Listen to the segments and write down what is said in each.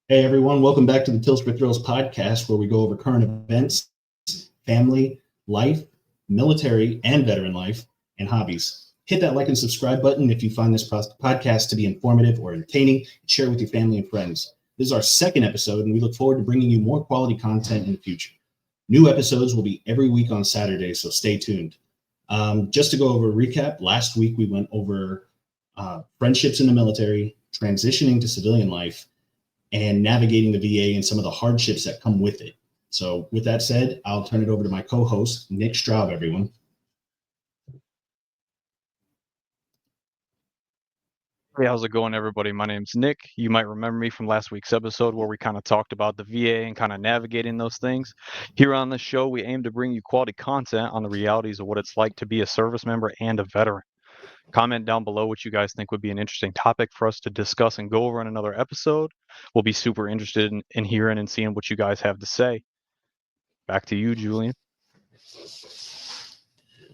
Hey everyone, welcome back to the Tills4Thrills podcast, where we go over current events, family, life, military, and veteran life, and hobbies. Hit that like and subscribe button if you find this podcast to be informative or entertaining, and share it with your family and friends. This is our second episode, and we look forward to bringing you more quality content in the future. New episodes will be every week on Saturday, so stay tuned. Just to go over a recap, last week we went over friendships in the military, transitioning to civilian life, and navigating the VA and some of the hardships that come with it. So with that said, I'll turn it over to my co-host, Nick Straub, everyone. Hey, how's it going, everybody? My name's Nick. You might remember me from last week's episode where we kind of talked about the VA and kind of navigating those things. Here on this show, we aim to bring you quality content on the realities of what it's like to be a service member and a veteran. Comment down below what you guys think would be an interesting topic for us to discuss and go over in another episode. We'll be super interested in hearing and seeing what you guys have to say. Back to you, Julian.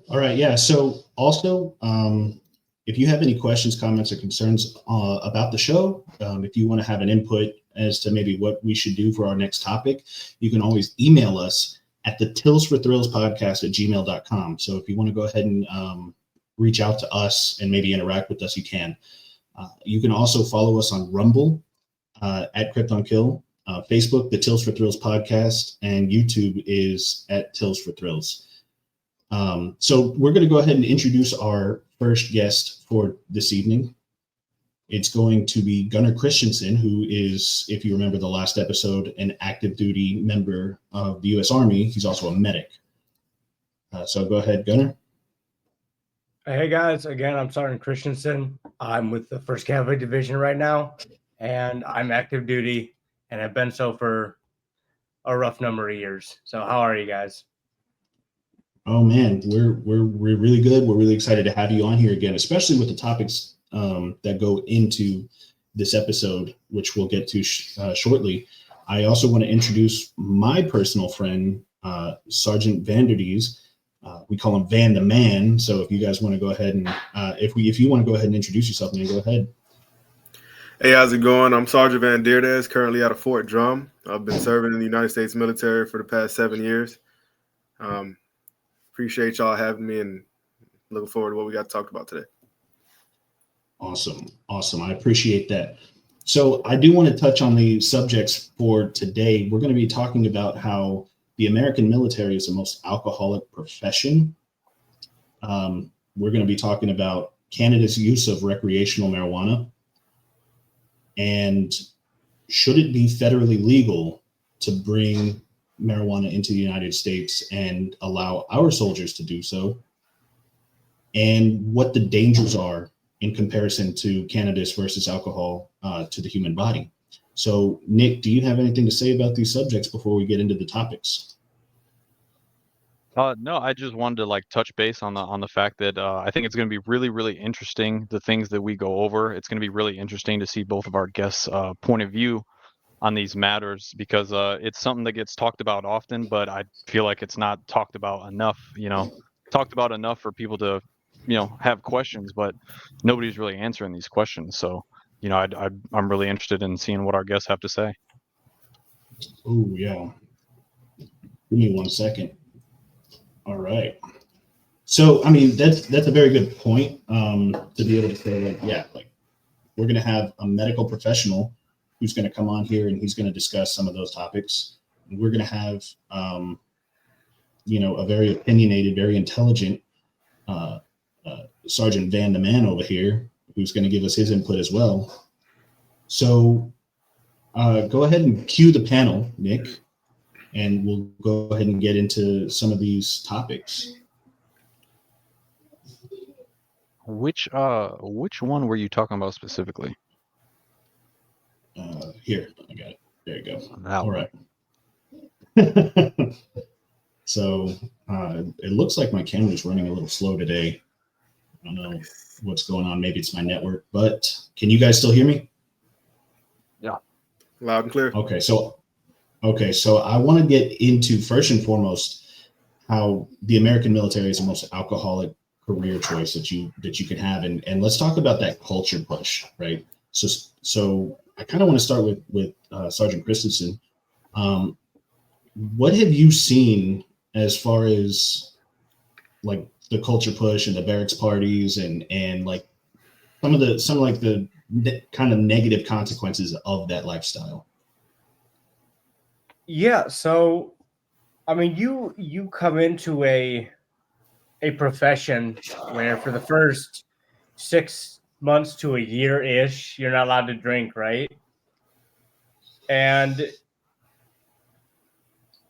All right, yeah. So also, if you have any questions, comments, or concerns about the show, if you want to have an input as to maybe what we should do for our next topic, you can always email us at the Tills4Thrills podcast at gmail.com. So if you want to go ahead and reach out to us and maybe interact with us, you can. You can also follow us on Rumble at Krypton Kill, Facebook, the Tills4Thrills podcast, and YouTube is at Tills4Thrills. So we're going to go ahead and introduce our first guest for this evening. It's going to be Gunnar Christensen, who is, if you remember the last episode, an active duty member of the U.S. Army. He's also a medic. So go ahead, Gunnar. Hey guys, again, I'm Sergeant Christensen. I'm with the 1st Cavalry Division right now, and I'm active duty, and have been so for a rough number of years. So how are you guys? Oh man, we're really good. We're really excited to have you on here again, especially with the topics that go into this episode, which we'll get to shortly. I also want to introduce my personal friend, Sergeant Vanderdees. We call him Van the Man. So if you guys want to go ahead and if you want to go ahead and introduce yourself, man, go ahead. Hey, how's it going? I'm Sergeant Van Deerdes, currently out of Fort Drum. I've been serving in the United States military for the past 7 years. Appreciate y'all having me and looking forward to what we got to talk about today. Awesome. I appreciate that. So I do want to touch on the subjects for today. We're going to be talking about how the American military is the most alcoholic profession. We're going to be talking about Canada's use of recreational marijuana, and should it be federally legal to bring marijuana into the United States and allow our soldiers to do so, and what the dangers are in comparison to cannabis versus alcohol to the human body. So, Nick, do you have anything to say about these subjects before we get into the topics? No, I just wanted to touch base on the fact that I think it's going to be really, really interesting, the things that we go over. It's going to be really interesting to see both of our guests' point of view on these matters, because it's something that gets talked about often, but I feel like it's not talked about enough. Talked about enough for people to, have questions, but nobody's really answering these questions. So, I'm really interested in seeing what our guests have to say. Oh yeah. Give me 1 second. All right. So, I mean, that's a very good point to be able to say, we're going to have a medical professional who's going to come on here and he's going to discuss some of those topics. And we're going to have, a very opinionated, very intelligent Sergeant Van the Man over here, who's going to give us his input as well. So go ahead and cue the panel, Nick, and we'll go ahead and get into some of these topics. Which one were you talking about specifically? Here, I got it. There you go. All right. So it looks like my camera's running a little slow today. I don't know what's going on. Maybe it's my network, but can you guys still hear me? Yeah. Loud and clear. Okay, so I want to get into, first and foremost, how the American military is the most alcoholic career choice that you can have, and let's talk about that culture push, right? So I kind of want to start with Sergeant Christensen. What have you seen as far as like the culture push and the barracks parties and like some of the kind of negative consequences of that lifestyle? Yeah, so I mean, you come into a profession where for the first 6 months to a year ish, you're not allowed to drink, right? And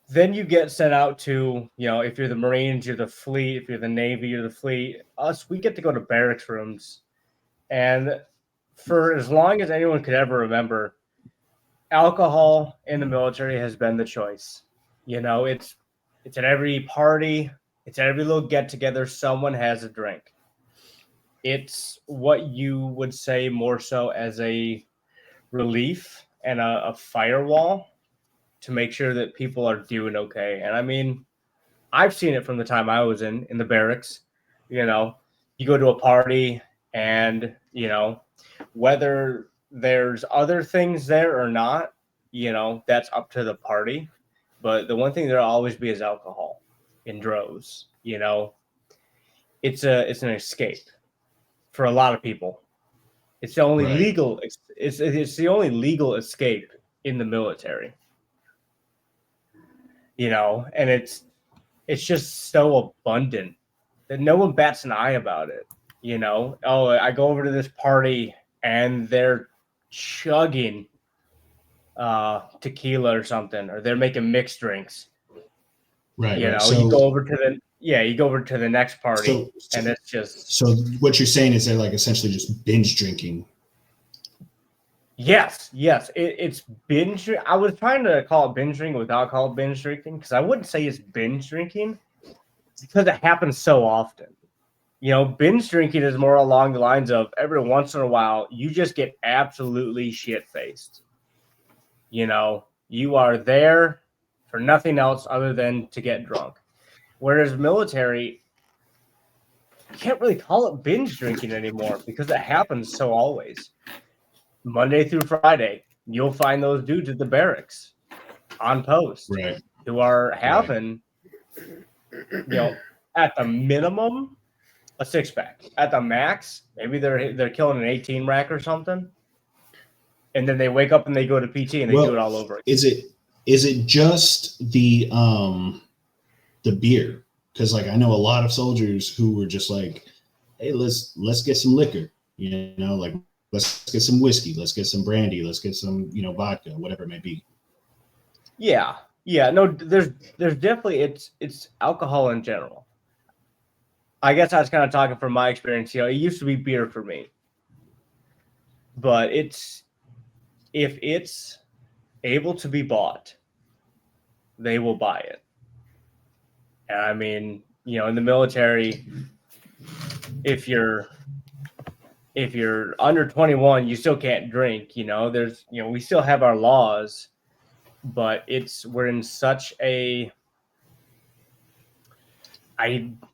then you get sent out to, if you're the Marines, you're the fleet. If you're the Navy, you're the fleet. Us, we get to go to barracks rooms. And for as long as anyone could ever remember, alcohol in the military has been the choice. It's at every party, it's at every little get together, someone has a drink. It's what you would say more so as a relief and a firewall to make sure that people are doing okay. And I mean, I've seen it from the time I was in the barracks. You go to a party and, whether there's other things there or not, that's up to the party. But the one thing there'll always be is alcohol in droves. It's an escape for a lot of people. It's the only Right. legal. It's the only legal escape in the military. And it's just so abundant that no one bats an eye about it. Oh, I go over to this party and they're chugging tequila or something, or they're making mixed drinks. Right. You right. know, So, you go over to the next party, and it's just so what you're saying is they're like essentially just binge drinking. yes. It's binge. I was trying to call it binge drinking without calling it binge drinking because I wouldn't say it's binge drinking because it happens so often. Binge drinking is more along the lines of every once in a while you just get absolutely shit faced. You are there for nothing else other than to get drunk. Whereas military, you can't really call it binge drinking anymore because it happens so always. Monday through Friday, you'll find those dudes at the barracks on post Right. who are having, at the minimum, a 6-pack. At the max, maybe they're killing an 18 rack or something. And then they wake up and they go to PT and they do it all over again. Is it just the beer? Because like I know a lot of soldiers who were just like, hey, let's get some liquor, like let's get some whiskey, let's get some brandy, let's get some, vodka, whatever it may be. Yeah. No, there's definitely it's alcohol in general. I guess I was kind of talking from my experience. It used to be beer for me, but if it's able to be bought, they will buy it. And I mean, in the military, if you're under 21, you still can't drink. There's we still have our laws, but we're in such a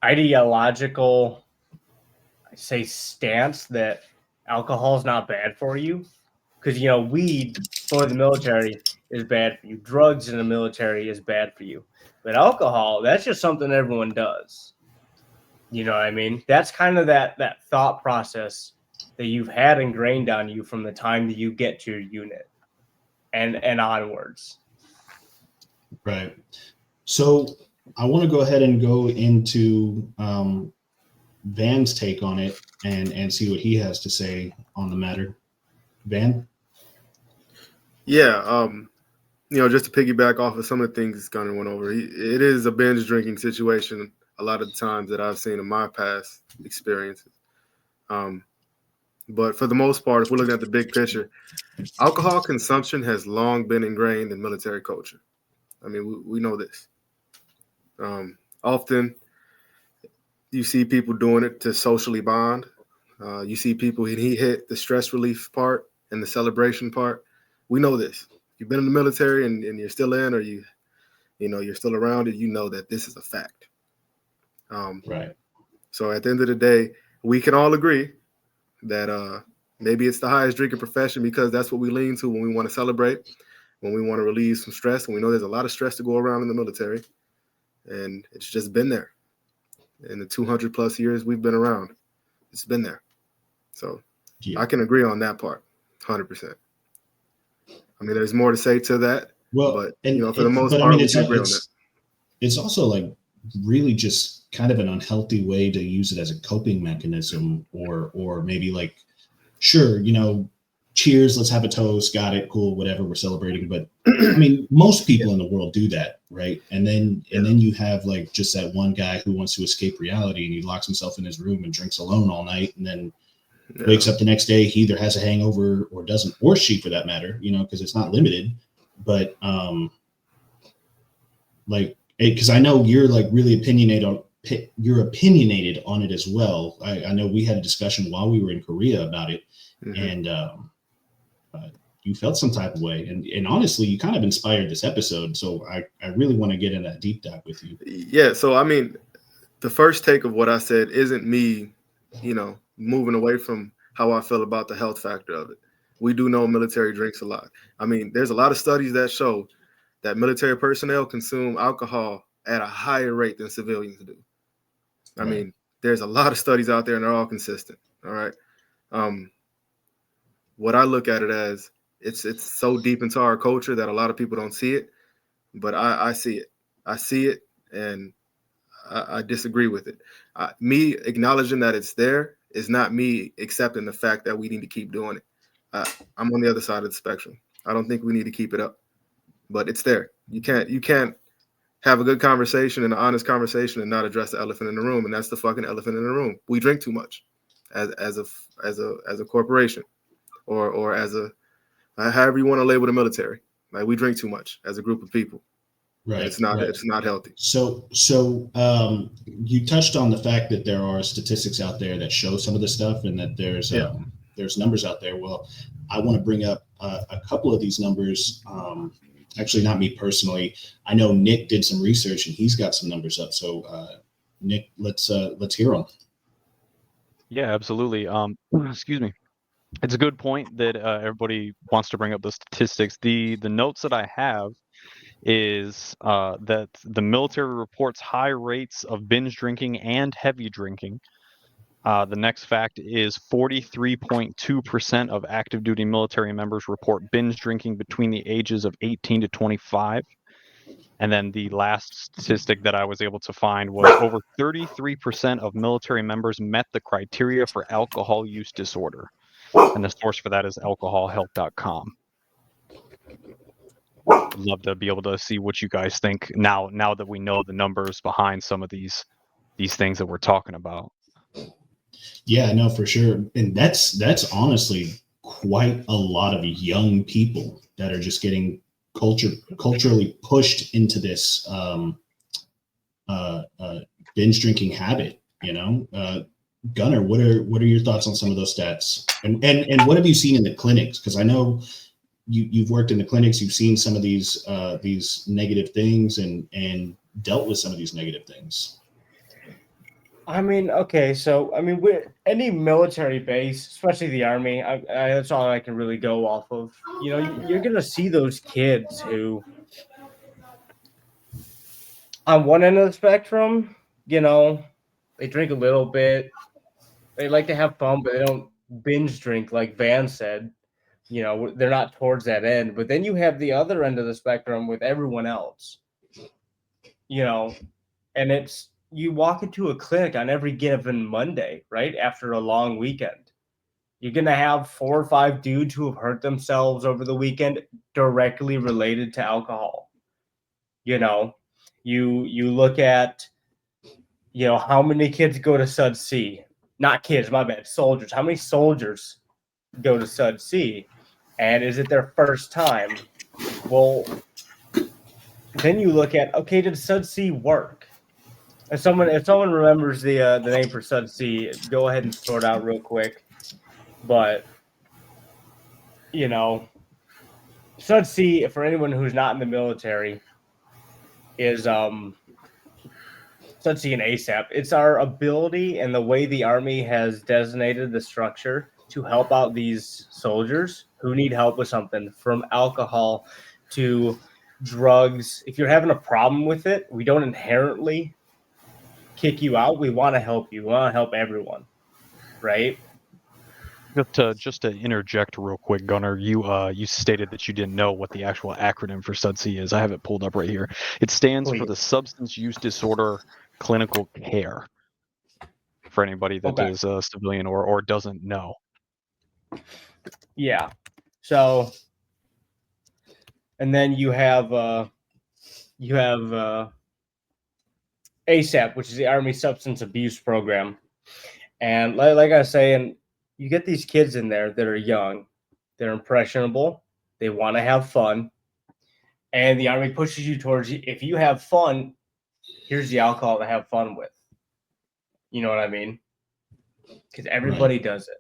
ideological, I say, stance that alcohol is not bad for you because weed for the military is bad for you. Drugs in the military is bad for you, but alcohol, that's just something everyone does. You know what I mean? That's kind of that thought process that you've had ingrained on you from the time that you get to your unit and onwards. Right. So I want to go ahead and go into Van's take on it and see what he has to say on the matter. Van? Yeah, just to piggyback off of some of the things Gunner went over, it is a binge drinking situation a lot of the times that I've seen in my past experiences. But for the most part, if we're looking at the big picture, alcohol consumption has long been ingrained in military culture. I mean, we know this. Often you see people doing it to socially bond. You see people, he hit the stress relief part and the celebration part. We know this. You've been in the military and you're still in, or you're still around it, that this is a fact. Right. So at the end of the day, we can all agree that Maybe it's the highest drinking profession because that's what we lean to when we want to celebrate, when we want to relieve some stress, and we know there's a lot of stress to go around in the military, and it's just been there. In the 200 plus years we've been around, it's been there. So I can agree on that part, 100%. I mean, there's more to say to that, but for the most part, we can agree on that. It's also like really just kind of an unhealthy way to use it as a coping mechanism, or maybe like, sure, cheers, let's have a toast, got it, cool, whatever, we're celebrating. But I mean, most people in the world do that, right? And then you have like just that one guy who wants to escape reality, and he locks himself in his room and drinks alone all night, and then wakes up the next day, he either has a hangover or doesn't, or she for that matter, because it's not limited. But because I know you're like really opinionated on it as well. I know we had a discussion while we were in Korea about it, and you felt some type of way, and honestly, you kind of inspired this episode. So I really want to get in that deep dive with you. Yeah. So I mean, the first take of what I said isn't me, moving away from how I feel about the health factor of it. We do know military drinks a lot. I mean, there's a lot of studies that show that military personnel consume alcohol at a higher rate than civilians do. I mean, there's a lot of studies out there, and they're all consistent. All right. What I look at it as, it's so deep into our culture that a lot of people don't see it, but I see it. I see it, and I disagree with it. Me acknowledging that it's there is not me accepting the fact that we need to keep doing it. I'm on the other side of the spectrum. I don't think we need to keep it up, but it's there. You can't have a good conversation and an honest conversation and not address the elephant in the room, and that's the fucking elephant in the room. We drink too much as a corporation, or as a however you want to label the military. Like, we drink too much as a group of people. Right. It's not healthy. So you touched on the fact that there are statistics out there that show some of this stuff, and that there's numbers out there. Well, I want to bring up a couple of these numbers. Actually, not me personally. I know Nick did some research, and he's got some numbers up. So Nick, let's hear them. Yeah, absolutely. Excuse me. It's a good point that everybody wants to bring up the statistics. The notes that I have is that the military reports high rates of binge drinking and heavy drinking. The next fact is 43.2% of active duty military members report binge drinking between the ages of 18 to 25. And then the last statistic that I was able to find was over 33% of military members met the criteria for alcohol use disorder. And the source for that is alcoholhelp.com. I'd love to be able to see what you guys think now that we know the numbers behind some of these things that we're talking about. Yeah, no, for sure. And that's honestly quite a lot of young people that are just getting culturally pushed into this binge drinking habit, Gunnar, what are your thoughts on some of those stats? And what have you seen in the clinics? Because I know you've worked in the clinics, you've seen some of these negative things and dealt with some of these negative things. I mean, okay, so I mean, with any military base, especially the Army, that's all I can really go off of. You're gonna see those kids who, on one end of the spectrum, they drink a little bit, they like to have fun, but they don't binge drink like Van said. They're not towards that end. But then you have the other end of the spectrum with everyone else. And it's, you walk into a clinic on every given Monday, right? After a long weekend, you're going to have 4 or 5 dudes who have hurt themselves over the weekend directly related to alcohol. You look at, how many kids go to Sud C? Not kids, my bad, soldiers. How many soldiers go to Sud C? And is it their first time? Well, then you look at, okay, did Sud C work? If someone remembers the name for Sud C, go ahead and sort out real quick. But Sud C, for anyone who's not in the military, is Sud C and ASAP. It's our ability and the way the Army has designated the structure to help out these soldiers who need help with something, from alcohol to drugs. If you're having a problem with it, we don't inherently kick you out. We want to help you. We want to help everyone, right? Just to interject real quick, Gunnar, you stated that you didn't know what the actual acronym for SUDC is. I have it pulled up right here. It stands for the Substance Use Disorder Clinical Care. For anybody that is a civilian or doesn't know. Yeah. So, and then you have ASAP, which is the Army Substance Abuse Program. And like I was saying, you get these kids in there that are young, they're impressionable, they want to have fun, and the Army pushes you towards, if you have fun, here's the alcohol to have fun with. You know what I mean? Because everybody does it.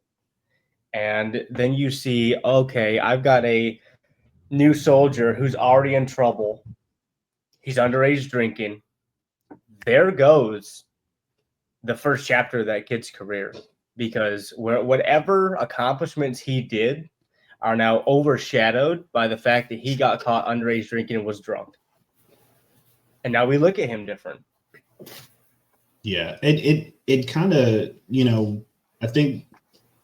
And then you see, okay, I've got a new soldier who's already in trouble. He's underage drinking. There goes the first chapter of that kid's career, because whatever accomplishments he did are now overshadowed by the fact that he got caught underage drinking and was drunk. And now we look at him different. Yeah, it kind of, I think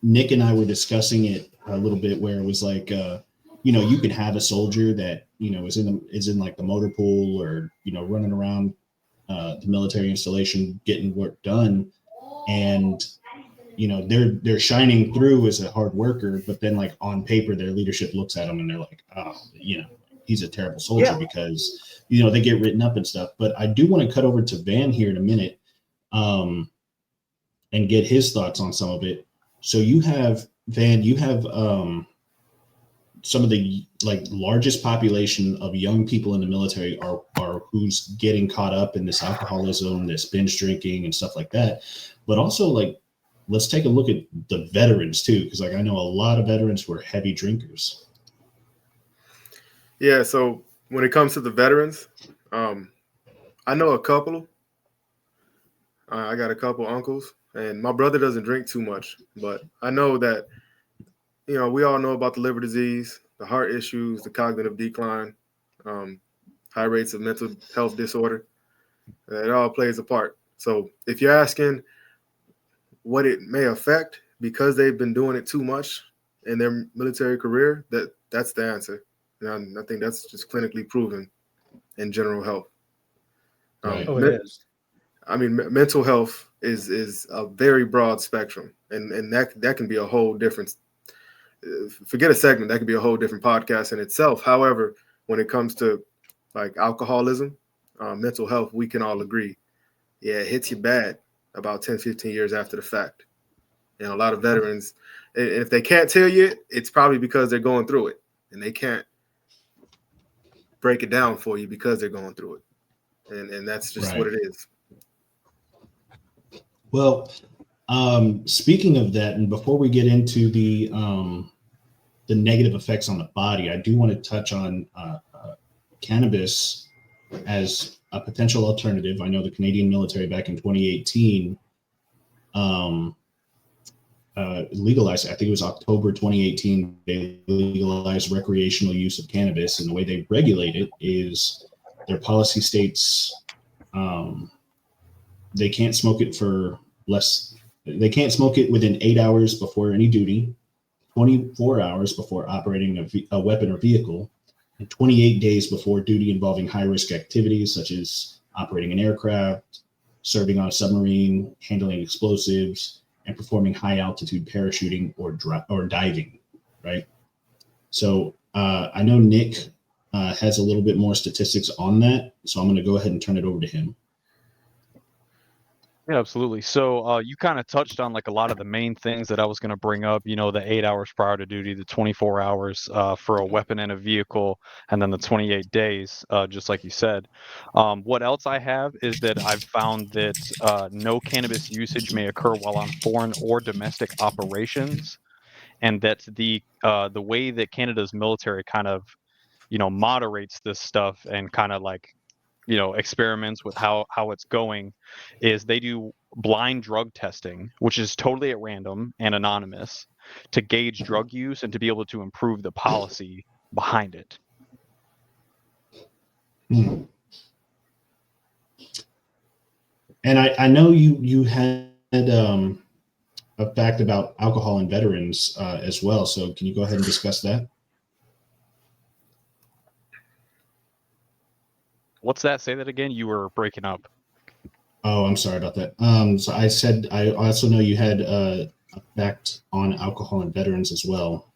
Nick and I were discussing it a little bit, where it was like, you could have a soldier that, is in like the motor pool, or, running around the military installation getting work done, and they're shining through as a hard worker, but then like on paper their leadership looks at them and they're like, oh, he's a terrible soldier, because they get written up and stuff. But I do want to cut over to Van here in a minute, and get his thoughts on some of it. So you have some of the largest population of young people in the military are who's getting caught up in this alcoholism, this binge drinking and stuff like that. But also, let's take a look at the veterans too, because I know a lot of veterans were heavy drinkers. Yeah, so when it comes to the veterans, I know a couple. I got a couple uncles, and my brother doesn't drink too much, but I know that, we all know about the liver disease, the heart issues, the cognitive decline, high rates of mental health disorder. It all plays a part. So if you're asking what it may affect because they've been doing it too much in their military career, that's the answer. And I think that's just clinically proven in general health. It is. I mean, mental health is a very broad spectrum, and that can be a whole different, forget a segment, that could be a whole different podcast in itself. However, when it comes to alcoholism, mental health, we can all agree, it hits you bad about 10, 15 years after the fact. And a lot of veterans, if they can't tell you, it's probably because they're going through it, and they can't break it down for you because they're going through it. And that's just what it is. Well, speaking of that, and before we get into the negative effects on the body, I do want to touch on cannabis as a potential alternative. I know the Canadian military back in 2018 legalized, I think it was October 2018, they legalized recreational use of cannabis, and the way they regulate it is their policy states they can't smoke it they can't smoke it within 8 hours before any duty, 24 hours before operating a weapon or vehicle, and 28 days before duty involving high-risk activities such as operating an aircraft, serving on a submarine, handling explosives, and performing high-altitude parachuting or diving, right? So I know Nick has a little bit more statistics on that, so I'm going to go ahead and turn it over to him. Yeah, absolutely. So you kind of touched on a lot of the main things that I was going to bring up, the 8 hours prior to duty, the 24 hours for a weapon and a vehicle, and then the 28 days, just like you said. What else I have is that I've found that no cannabis usage may occur while on foreign or domestic operations, and that the way that Canada's military kind of, moderates this stuff and kind of experiments with how it's going is they do blind drug testing, which is totally at random and anonymous. gauge drug use and to be able to improve the policy behind it. Hmm. And I know you had a fact about alcohol and veterans as well. So can you go ahead and discuss that? What's that? Say that again. You were breaking up. Oh, I'm sorry about that. So I said I also know you had a fact on alcohol and veterans as well.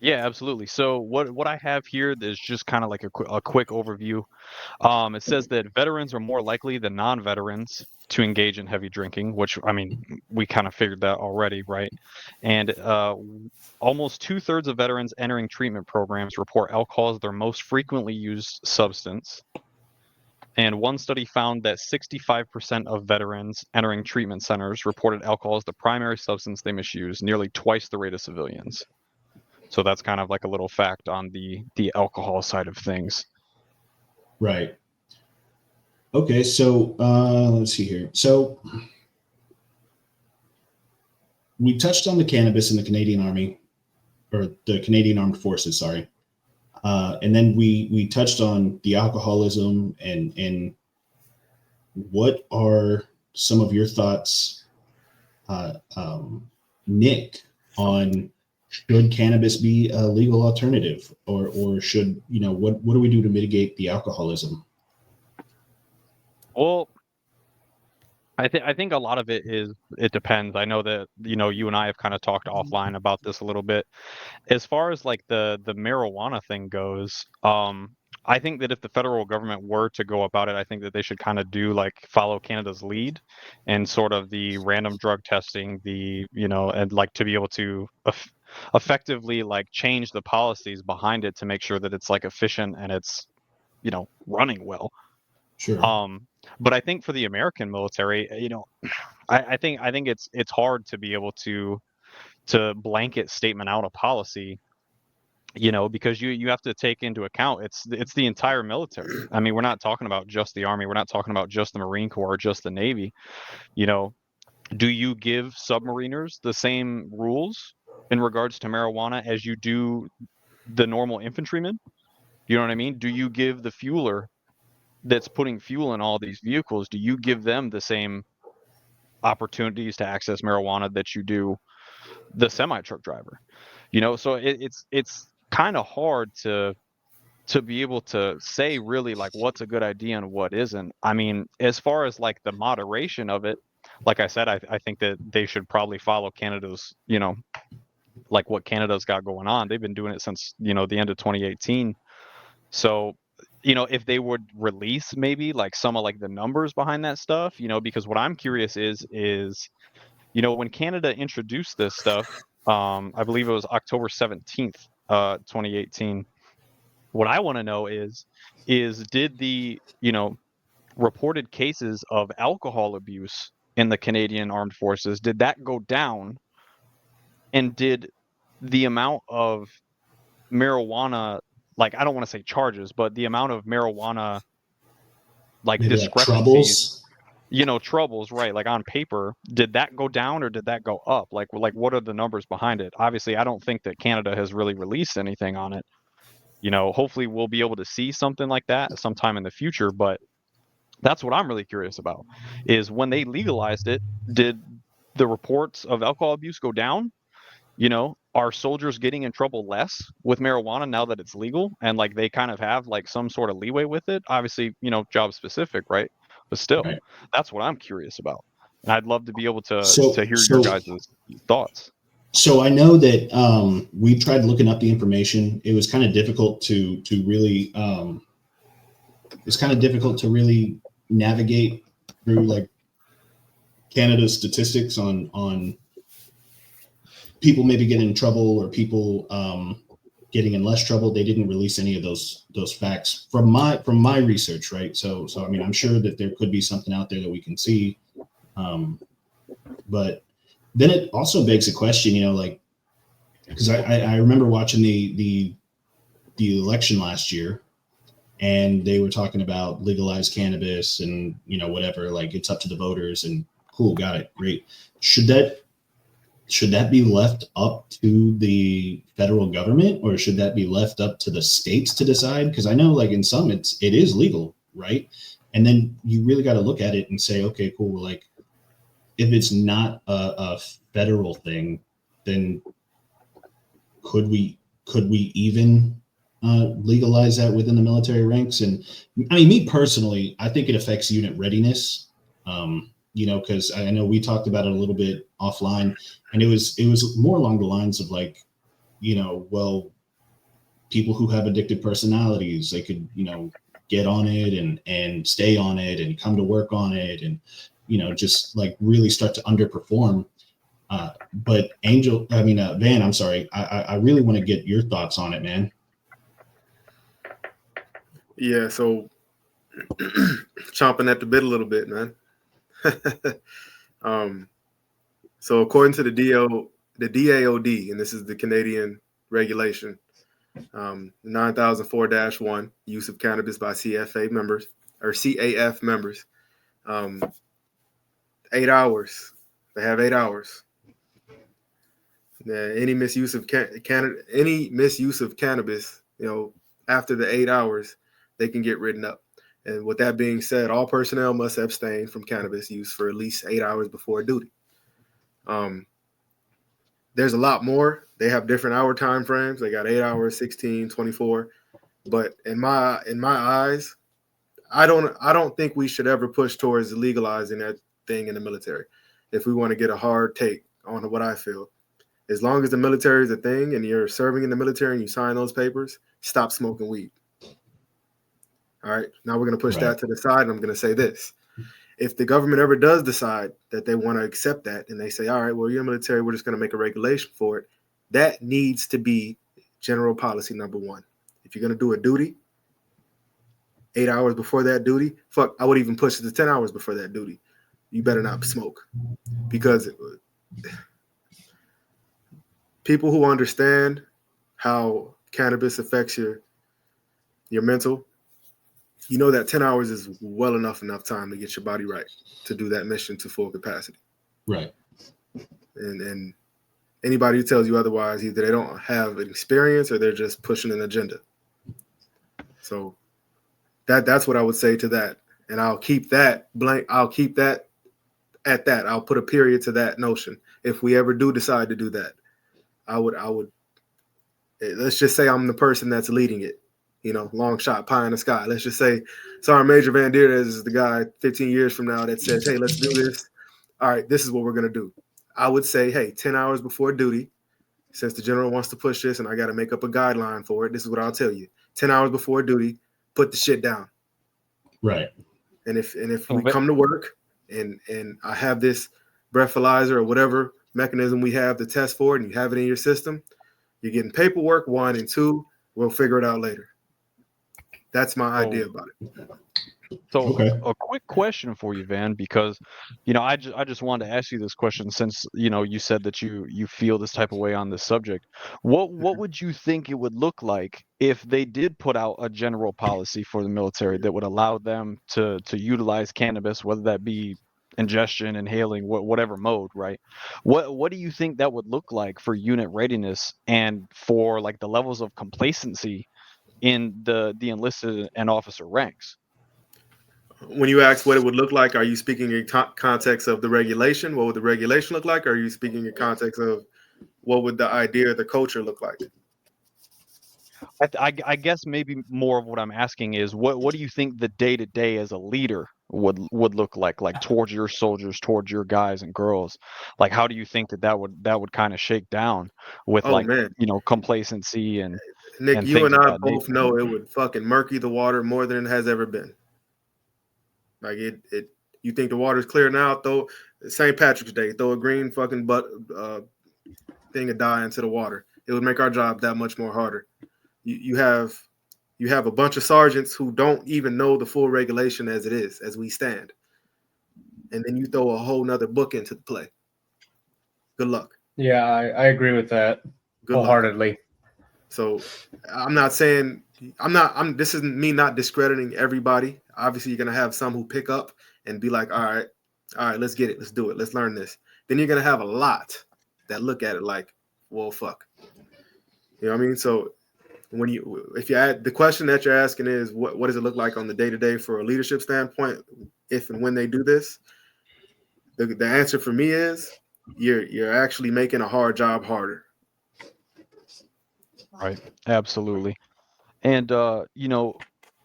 Yeah, absolutely. So what I have here is just kind of like a quick overview. It says that veterans are more likely than non-veterans to engage in heavy drinking, which, I mean, we kind of figured that already, right? And almost 2/3 of veterans entering treatment programs report alcohol as their most frequently used substance. And one study found that 65% of veterans entering treatment centers reported alcohol as the primary substance they misuse, nearly twice the rate of civilians. So that's kind of like a little fact on the alcohol side of things. Right. Okay, so let's see here. So we touched on the cannabis in the Canadian Army, or the Canadian Armed Forces, sorry. And then we touched on the alcoholism and what are some of your thoughts, Nick, on should cannabis be a legal alternative, or should, what do we do to mitigate the alcoholism? Well, I think a lot of it depends. I know that, you and I have kind of talked offline about this a little bit. As far as like the marijuana thing goes, I think that if the federal government were to go about it, I think that they should kind of follow Canada's lead and sort of the random drug testing, and like to be able to effectively like change the policies behind it to make sure that it's like efficient and it's, running well. Sure. But I think for the American military, I think it's hard to be able to blanket statement out a policy, because you have to take into account it's the entire military. I mean, we're not talking about just the Army, we're not talking about just the Marine Corps or just the Navy. Do you give submariners the same rules in regards to marijuana as you do the normal infantrymen? You know what I mean? Do you give the fueler that's putting fuel in all these vehicles, do you give them the same opportunities to access marijuana that you do the semi truck driver? So it's kind of hard to be able to say really like what's a good idea and what isn't. I mean, as far as like the moderation of it, like I said, I think that they should probably follow Canada's, like what Canada's got going on. They've been doing it since, the end of 2018. So, if they would release maybe like some of like the numbers behind that stuff, because what I'm curious is, when Canada introduced this stuff, I believe it was October 17th, 2018. What I want to know is did the, reported cases of alcohol abuse in the Canadian Armed Forces, did that go down? And did the amount of marijuana, like, I don't want to say charges, but the amount of marijuana, like Maybe like discrepancies, troubles. troubles, right? Like on paper, did that go down or did that go up? Like what are the numbers behind it? Obviously, I don't think that Canada has really released anything on it. Hopefully we'll be able to see something like that sometime in the future. But that's what I'm really curious about is when they legalized it, did the reports of alcohol abuse go down? Are soldiers getting in trouble less with marijuana now that it's legal and like they kind of have like some sort of leeway with it? Obviously, job specific, right? But still, Right. that's what I'm curious about. And I'd love to be able to hear So your guys' thoughts. So I know that we tried looking up the information. It was kind of difficult to really it's kind of difficult to really navigate through like Canada's statistics on people maybe getting in trouble or people getting in less trouble. They didn't release any of those facts from my research, right? So I mean, I'm sure that there could be something out there that we can see, but then it also begs a question, like, because I remember watching the election last year, and they were talking about legalized cannabis and whatever, like it's up to the voters, and cool, got it, great. Should should that be left up to the federal government, or should that be left up to the states to decide? Because I know, like, in some it is legal, right? And then you really got to look at it and say, okay, cool. Like, if it's not a federal thing, then could we even legalize that within the military ranks? And I mean, me personally, I think it affects unit readiness. You know, because I know we talked about it a little bit offline, and it was more along the lines of, like, you know, well, people who have addictive personalities, they could, you know, get on it and stay on it and come to work on it, and, you know, just like really start to underperform. But Van, I'm sorry, I really want to get your thoughts on it, man. Yeah, so chomping at the bit a little bit, man. So according to the DAOD, and this is the Canadian regulation, 9004-1, use of cannabis by CAF members, 8 hours. They have 8 hours. Any misuse of cannabis, you know, after the 8 hours, they can get written up. And with that being said, all personnel must abstain from cannabis use for at least 8 hours before duty. There's a lot more. They have different hour time frames. They got 8 hours, 16, 24. But in my eyes, I don't think we should ever push towards legalizing that thing in the military. If we want to get a hard take on what I feel, as long as the military is a thing and you're serving in the military and you sign those papers, stop smoking weed. All right. Now we're going to push that to the side, and I'm going to say this. If the government ever does decide that they want to accept that, and they say, all right, well, you're military, we're just going to make a regulation for it, that needs to be general policy number one. If you're going to do a duty, 8 hours before that duty, I would even push it to 10 hours before that duty. You better not smoke, because people who understand how cannabis affects your mental, you know that 10 hours is well enough time to get your body right to do that mission to full capacity. Right. And anybody who tells you otherwise, either they don't have an experience or they're just pushing an agenda. So that's what I would say to that. And I'll keep that blank. I'll keep that at that. I'll put a period to that notion. If we ever do decide to do that, I would, let's just say I'm the person that's leading it. You know, long shot, pie in the sky. Let's just say Sergeant Major Van Deerdes is the guy 15 years from now that says, hey, let's do this. All right, this is what we're going to do. I would say, hey, 10 hours before duty, since the general wants to push this and I got to make up a guideline for it, this is what I'll tell you. 10 hours before duty, put the shit down. Right. And if we come to work and I have this breathalyzer or whatever mechanism we have to test for it, and you have it in your system, you're getting paperwork, 1, and 2, we'll figure it out later. That's my idea about it. So a quick question for you, Van, because, you know, I just wanted to ask you this question since, you know, you said that you feel this type of way on this subject. What would you think it would look like if they did put out a general policy for the military that would allow them to utilize cannabis, whether that be ingestion, inhaling, whatever mode, right? What do you think that would look like for unit readiness and for, like, the levels of complacency in the enlisted and officer ranks? When you ask what it would look like, are you speaking in context of the regulation? What would the regulation look like? Or are you speaking in context of what would the idea of the culture look like? I guess maybe more of what I'm asking is what do you think the day-to-day as a leader would look like towards your soldiers, towards your guys and girls? Like, how do you think that would kind of shake down with, man, you know, complacency and Nick, and you things and of I that both nature? know it would fucking murky the water more than it has ever been. Like it you think the water's clear now? Throw St. Patrick's Day, throw a green fucking thing of dye into the water. It would make our job that much more harder. You have a bunch of sergeants who don't even know the full regulation as it is, as we stand. And then you throw a whole nother book into the play. Good luck. Yeah, I agree with that wholeheartedly. So I'm not saying this isn't me not discrediting everybody. Obviously, you're gonna have some who pick up and be like, all right, let's get it, let's do it, let's learn this. Then you're gonna have a lot that look at it like, well, fuck. You know what I mean? So if you add the question that you're asking is what does it look like on the day-to-day for a leadership standpoint, if and when they do this, the answer for me is you're actually making a hard job harder. Right. Absolutely. And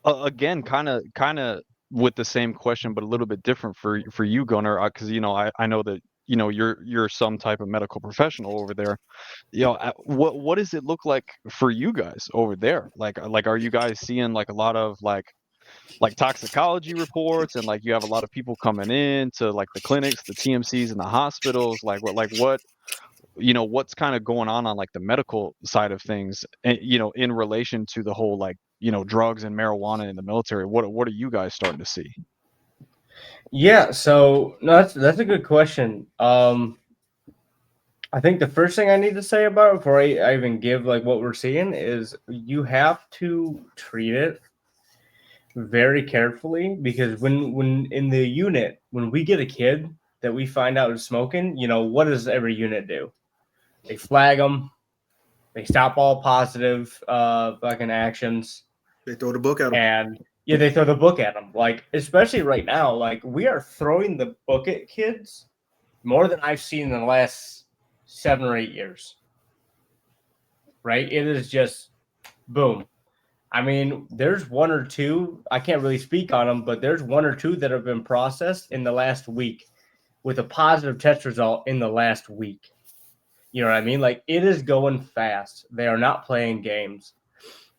again, kind of with the same question, but a little bit different for you, Gunnar, because I know that you're some type of medical professional over there. What does it look like for you guys over there? Like are you guys seeing like a lot of like toxicology reports, and like you have a lot of people coming in to like the clinics, the TMCs, and the hospitals? What's kind of going on like the medical side of things, and in relation to the whole like drugs and marijuana in the military? What are you guys starting to see? Yeah, so no, that's a good question. I think the first thing I need to say about it before I even give like what we're seeing is you have to treat it very carefully, because when in the unit, when we get a kid that we find out is smoking, what does every unit do? They flag them. They stop all positive fucking actions. They throw the book at them. And yeah, they throw the book at them. Like, especially right now, like we are throwing the book at kids more than I've seen in the last 7 or 8 years. Right? It is just boom. I mean, there's 1 or 2, I can't really speak on them, but there's 1 or 2 that have been processed in the last week with a positive test result in the last week. You know what I mean? Like, it is going fast. They are not playing games.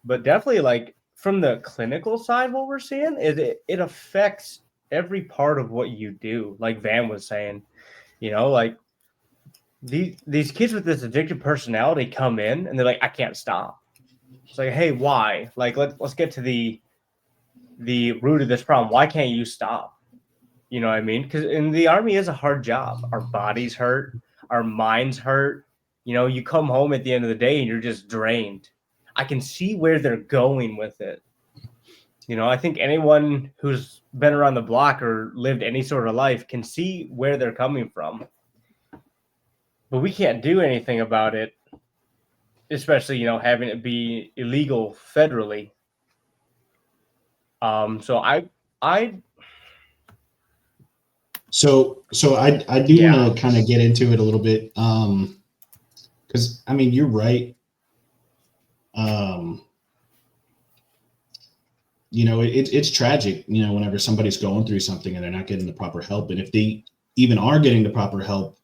But definitely, like, from the clinical side, what we're seeing is it affects every part of what you do. Like Van was saying, like these kids with this addictive personality come in and they're like, I can't stop. It's like, hey, why? Like, let's get to the root of this problem. Why can't you stop? You know what I mean? Because in the Army is a hard job. Our bodies hurt. Our minds hurt. You come home at the end of the day and you're just drained. I can see where they're going with it. I think anyone who's been around the block or lived any sort of life can see where they're coming from. But we can't do anything about it, especially, having it be illegal federally. So I do want to kind of get into it a little bit, because I mean, you're right. It's tragic, whenever somebody's going through something and they're not getting the proper help. And if they even are getting the proper help,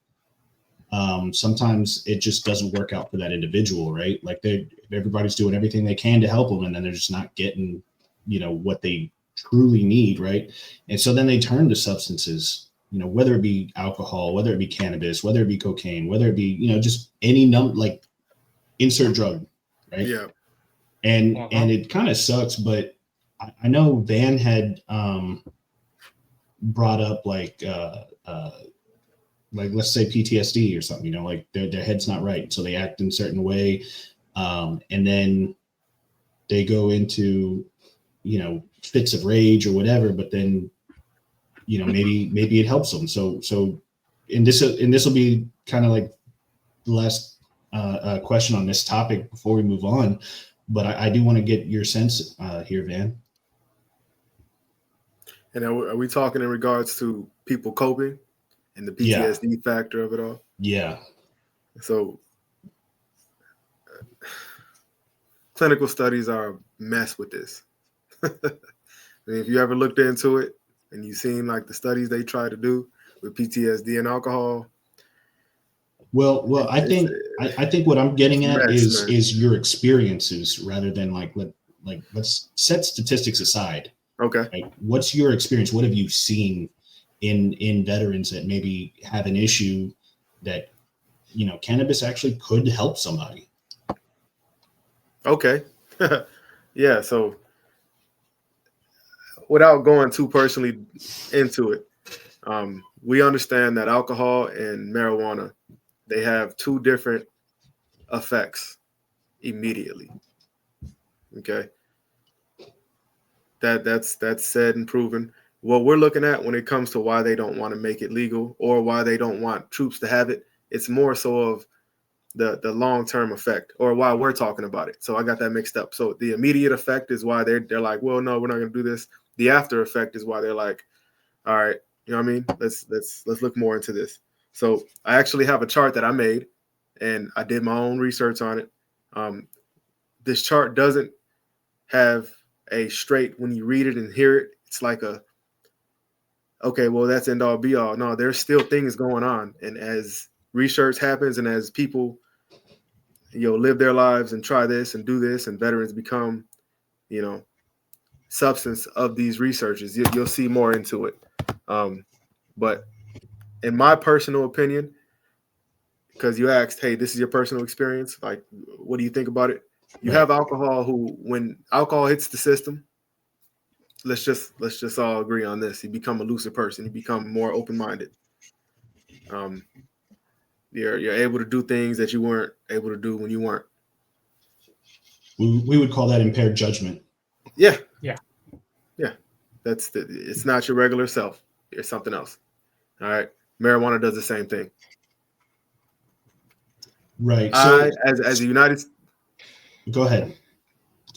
sometimes it just doesn't work out for that individual, right? Like everybody's doing everything they can to help them, and then they're just not getting, what they truly need, right? And so then they turn to substances, whether it be alcohol, whether it be cannabis, whether it be cocaine, whether it be, just any like insert drug, right? Yeah. And it kind of sucks, but I know Van had brought up like let's say PTSD or something, like their head's not right, so they act in a certain way, and then they go into fits of rage or whatever, but then maybe it helps them. So and this will be kind of like the last question on this topic before we move on, but I do want to get your sense here, Van. And are we talking in regards to people coping and the PTSD factor of it all? Yeah. So clinical studies are a mess with this. I mean, if you ever looked into it and you've seen like the studies they try to do with PTSD and alcohol. Well, I think what I'm getting at is your experiences rather than let's set statistics aside. Okay. Right? What's your experience? What have you seen in veterans that maybe have an issue that, cannabis actually could help somebody? Okay. Yeah. So without going too personally into it, we understand that alcohol and marijuana, they have 2 different effects immediately. Okay. That's said and proven. What we're looking at when it comes to why they don't want to make it legal or why they don't want troops to have it, it's more so of the long-term effect, or why we're talking about it. So I got that mixed up. So the immediate effect is why they're like, well, no, we're not going to do this. The after effect is why they're like, all right, you know what I mean? Let's look more into this. So I actually have a chart that I made, and I did my own research on it. This chart doesn't have a straight, when you read it and hear it, it's like okay, well, that's end all be all. No, there's still things going on. And as research happens and as people, live their lives and try this and do this, and veterans become, substance of these researches, you'll see more into it. But in my personal opinion, because you asked, hey, this is your personal experience, like, what do you think about it? You have alcohol when alcohol hits the system, let's just all agree on this. You become a looser person. You become more open-minded. You're able to do things that you weren't able to do when you weren't. We would call that impaired judgment. Yeah. Yeah. It's not your regular self. It's something else. All right. Marijuana does the same thing. Right. So as a United. Go ahead.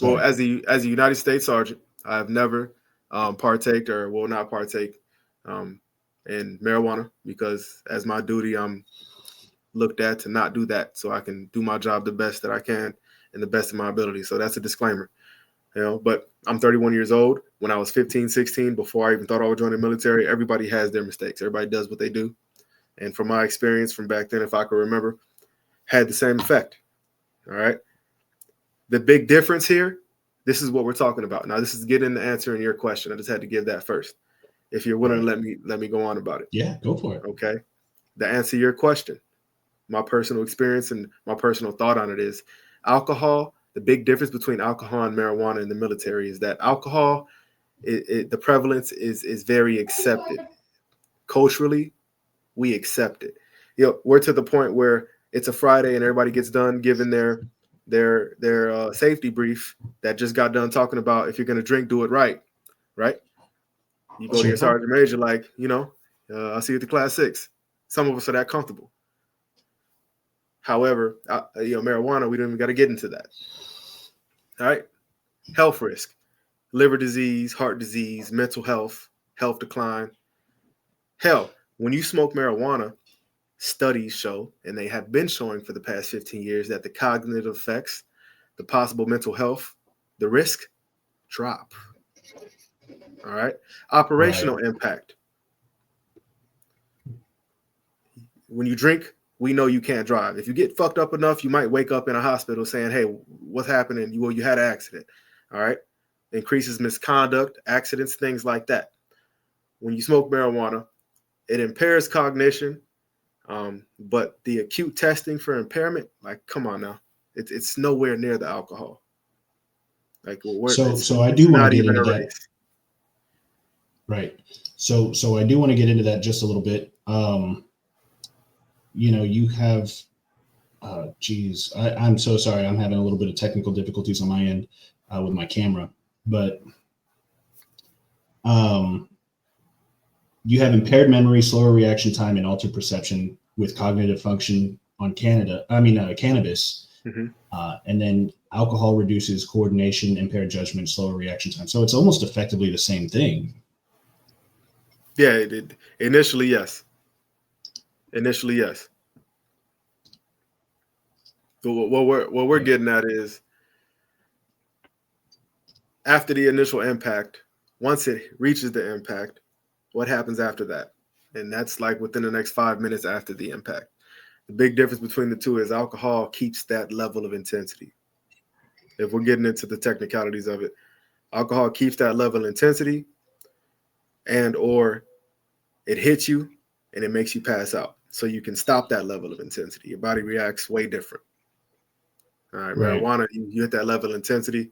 Well, as a United States Sergeant, I have never partake or will not partake in marijuana, because as my duty, I'm looked at to not do that, so I can do my job the best that I can and the best of my ability. So that's a disclaimer, but I'm 31 years old. When I was 15, 16, before I even thought I would join the military, everybody has their mistakes. Everybody does what they do. And from my experience from back then, if I could remember, had the same effect. All right. The big difference here, this is what we're talking about. Now, this is getting the answer in your question. I just had to give that first. If you're willing to let me go on about it. Yeah, go for it. Okay. The answer to your question, my personal experience and my personal thought on it is alcohol. The big difference between alcohol and marijuana in the military is that alcohol, the prevalence is very accepted. Culturally, we accept it. We're to the point where it's a Friday and everybody gets done giving their safety brief that just got done talking about, if you're going to drink, do it right. You go to your sergeant major like, I'll see you at the class 6. Some of us are that comfortable. However, marijuana, we don't even got to get into that. All right. Health risk, liver disease, heart disease, mental health decline. Hell, when you smoke marijuana, studies show, and they have been showing for the past 15 years, that the cognitive effects, the possible mental health, the risk drop. All right. Operational impact. When you drink, we know you can't drive. If you get fucked up enough, you might wake up in a hospital saying, hey, what's happening? You had an accident. All right. Increases misconduct, accidents, things like that. When you smoke marijuana, it impairs cognition. But the acute testing for impairment, like, come on now, it's nowhere near the alcohol. Like, so I do want to get into that. Race. Right. So I do want to get into that just a little bit. You have, I'm so sorry. I'm having a little bit of technical difficulties on my end with my camera, but you have impaired memory, slower reaction time, and altered perception with cognitive function on cannabis. Mm-hmm. And then alcohol reduces coordination, impaired judgment, slower reaction time. So it's almost effectively the same thing. Yeah, it did. Initially, yes. But what we're getting at is, after the initial impact, once it reaches the impact, what happens after that? And that's like within the next 5 minutes after the impact. The big difference between the two is alcohol keeps that level of intensity. If we're getting into the technicalities of it, alcohol keeps that level of intensity, and or it hits you and it makes you pass out. So you can stop that level of intensity. Your body reacts way different. All right. Marijuana, you hit that level of intensity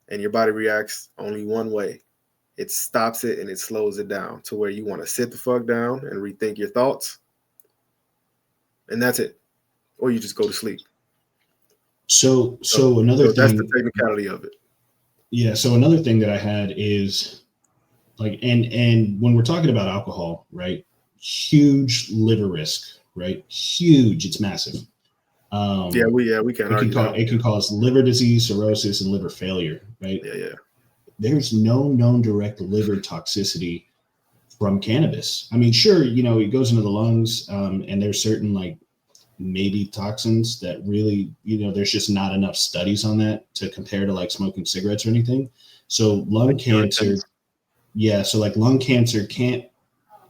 and your body reacts only one way. It stops it and it slows it down to where you want to sit the fuck down and rethink your thoughts. And that's it. Or you just go to sleep. So another thing. That's the technicality of it. Yeah. So another thing that I had is like, and when we're talking about alcohol, right? Huge liver risk, right? Huge. It's massive. We can't argue that. It can cause liver disease, cirrhosis, and liver failure, right? Yeah. There's no known direct liver toxicity from cannabis. I mean, sure, it goes into the lungs, and there's certain like maybe toxins that really, there's just not enough studies on that to compare to like smoking cigarettes or anything. So lung cancer, so like lung cancer can't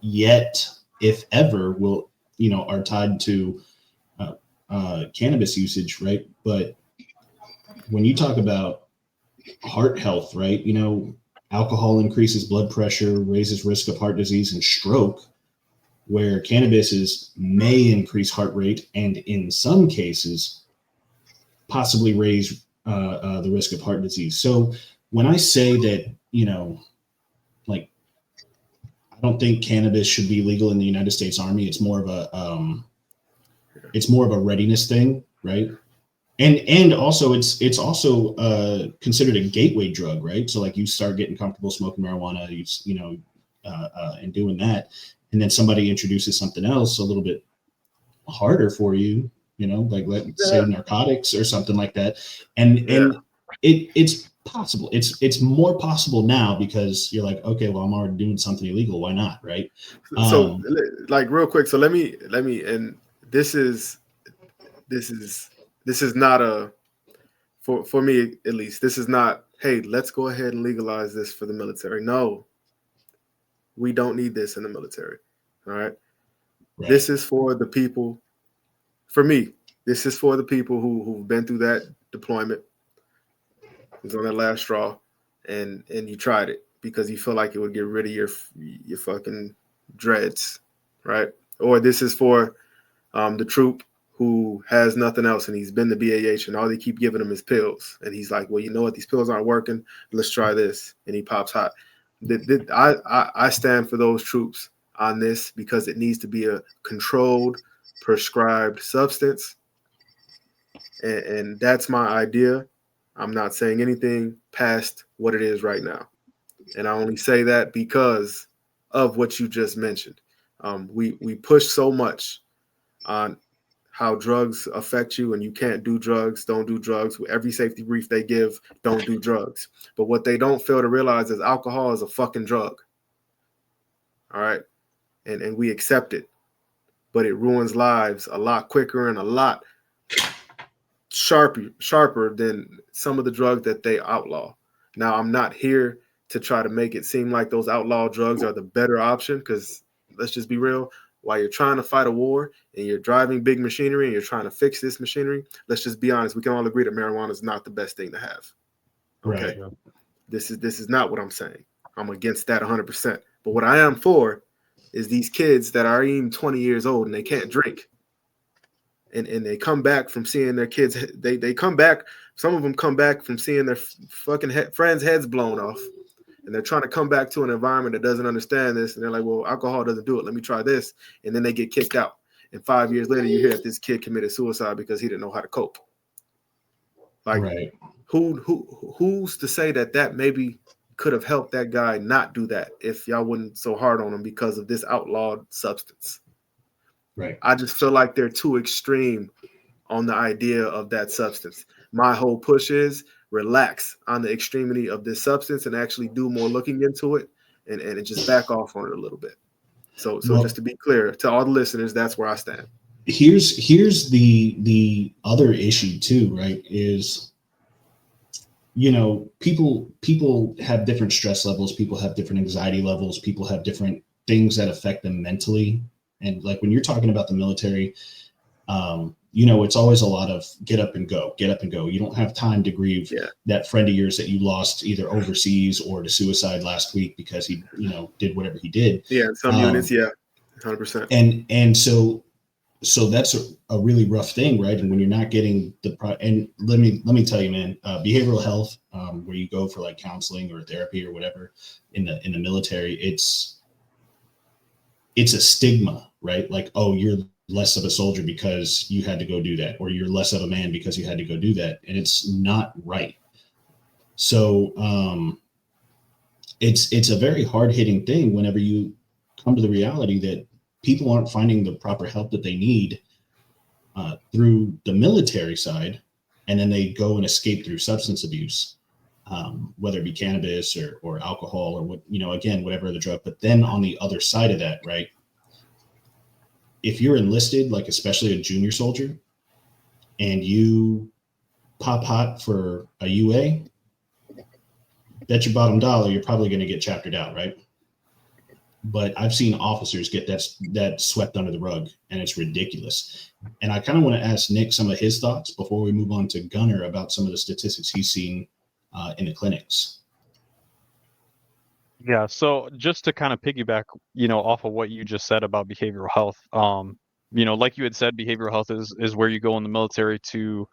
yet, if ever, will, are tied to cannabis usage, right? But when you talk about heart health, right, alcohol increases blood pressure, raises risk of heart disease and stroke, where cannabis may increase heart rate and in some cases possibly raise the risk of heart disease. So when I say that, like, I don't think cannabis should be legal in the United States Army, it's more of a readiness thing, right? And also it's also considered a gateway drug, right? So like you start getting comfortable smoking marijuana, and doing that, and then somebody introduces something else a little bit harder for you, like let's say narcotics or something like that, and it's possible. It's more possible now because you're like, okay, well, I'm already doing something illegal. Why not, right? So like real quick, so let me, and this is not a, for me at least, this is not, hey, let's go ahead and legalize this for the military. No, we don't need this in the military. All right. This is for the people. For me, this is for the people who've been through that deployment, who's on that last straw, and you tried it because you feel like it would get rid of your fucking dreads, right? Or this is for the troop who has nothing else and he's been to BAH and all they keep giving him is pills. And he's like, well, you know what? These pills aren't working. Let's try this. And he pops hot. I stand for those troops on this because it needs to be a controlled, prescribed substance. And that's my idea. I'm not saying anything past what it is right now. And I only say that because of what you just mentioned. We push so much on how drugs affect you and you can't do drugs, don't do drugs. Every safety brief they give, don't do drugs. But what they don't fail to realize is alcohol is a fucking drug. All right. And we accept it, but it ruins lives a lot quicker and a lot sharper than some of the drugs that they outlaw. Now, I'm not here to try to make it seem like those outlaw drugs are the better option, because let's just be real. While you're trying to fight a war and you're driving big machinery and you're trying to fix this machinery, let's just be honest. We can all agree that marijuana is not the best thing to have. Okay. Right. This is not what I'm saying. I'm against that 100%. But what I am for is these kids that are even 20 years old and they can't drink. And they come back from seeing their kids. They come back. Some of them come back from seeing their fucking friends' heads blown off. And they're trying to come back to an environment that doesn't understand this. And they're like, well, alcohol doesn't do it. Let me try this. And then they get kicked out. And 5 years later, you hear that this kid committed suicide because he didn't know how to cope. Like, right. Who's to say that maybe could have helped that guy not do that if y'all wasn't so hard on him because of this outlawed substance? Right. I just feel like they're too extreme on the idea of that substance. My whole push is relax on the extremity of this substance and actually do more looking into it and just back off on it a little bit. So well, just to be clear to all the listeners, that's where I stand. Here's the other issue too, right? Is, people have different stress levels, people have different anxiety levels, people have different things that affect them mentally. And like when you're talking about the military, it's always a lot of get up and go. You don't have time to grieve that friend of yours that you lost either overseas or to suicide last week because he, did whatever he did. Yeah, in some units, 100%. And so that's a really rough thing, right? And when you're not getting and let me tell you, man, behavioral health, where you go for like counseling or therapy or whatever in the military, it's a stigma, right? Like, oh, you're less of a soldier because you had to go do that, or you're less of a man because you had to go do that. And it's not right. So it's a very hard hitting thing whenever you come to the reality that people aren't finding the proper help that they need through the military side, and then they go and escape through substance abuse, whether it be cannabis or alcohol or what, again, whatever the drug. But then on the other side of that, right, if you're enlisted, like especially a junior soldier, and you pop hot for a UA, bet your bottom dollar you're probably going to get chaptered out, right? But I've seen officers get that swept under the rug, and it's ridiculous. And I kind of want to ask Nick some of his thoughts before we move on to Gunner about some of the statistics he's seen in the clinics. Yeah, so just to kind of piggyback, off of what you just said about behavioral health, like you had said, behavioral health is where you go in the military to,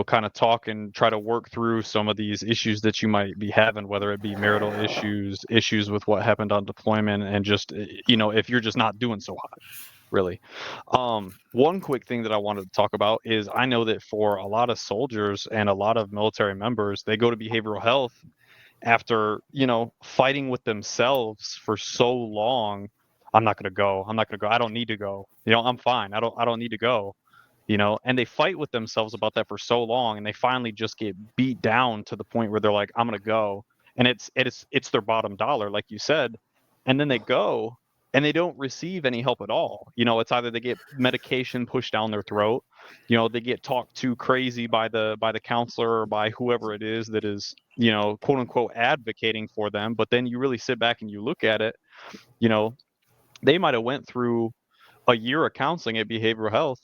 kind of talk and try to work through some of these issues that you might be having, whether it be marital issues with what happened on deployment, and just, if you're just not doing so hot, really. One quick thing that I wanted to talk about is I know that for a lot of soldiers and a lot of military members, they go to behavioral health after fighting with themselves for so long. I'm not going to go, I don't need to go, I'm fine, I don't need to go, and they fight with themselves about that for so long, and they finally just get beat down to the point where they're like, I'm going to go, and it's their bottom dollar, like you said, and then they go and they don't receive any help at all. It's either they get medication pushed down their throat, they get talked to crazy by the counselor or by whoever it is that is, quote unquote advocating for them. But then you really sit back and you look at it, they might have went through a year of counseling at behavioral health.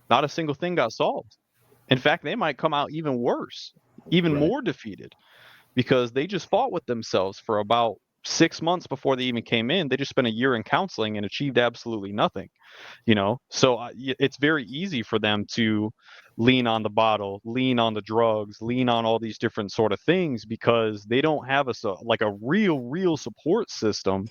Not a single thing got solved. In fact, they might come out even worse, even more defeated, because they just fought with themselves for about 6 months before they even came in. They just spent a year in counseling and achieved absolutely nothing, so it's very easy for them to lean on the bottle, lean on the drugs, lean on all these different sort of things, because they don't have a real support system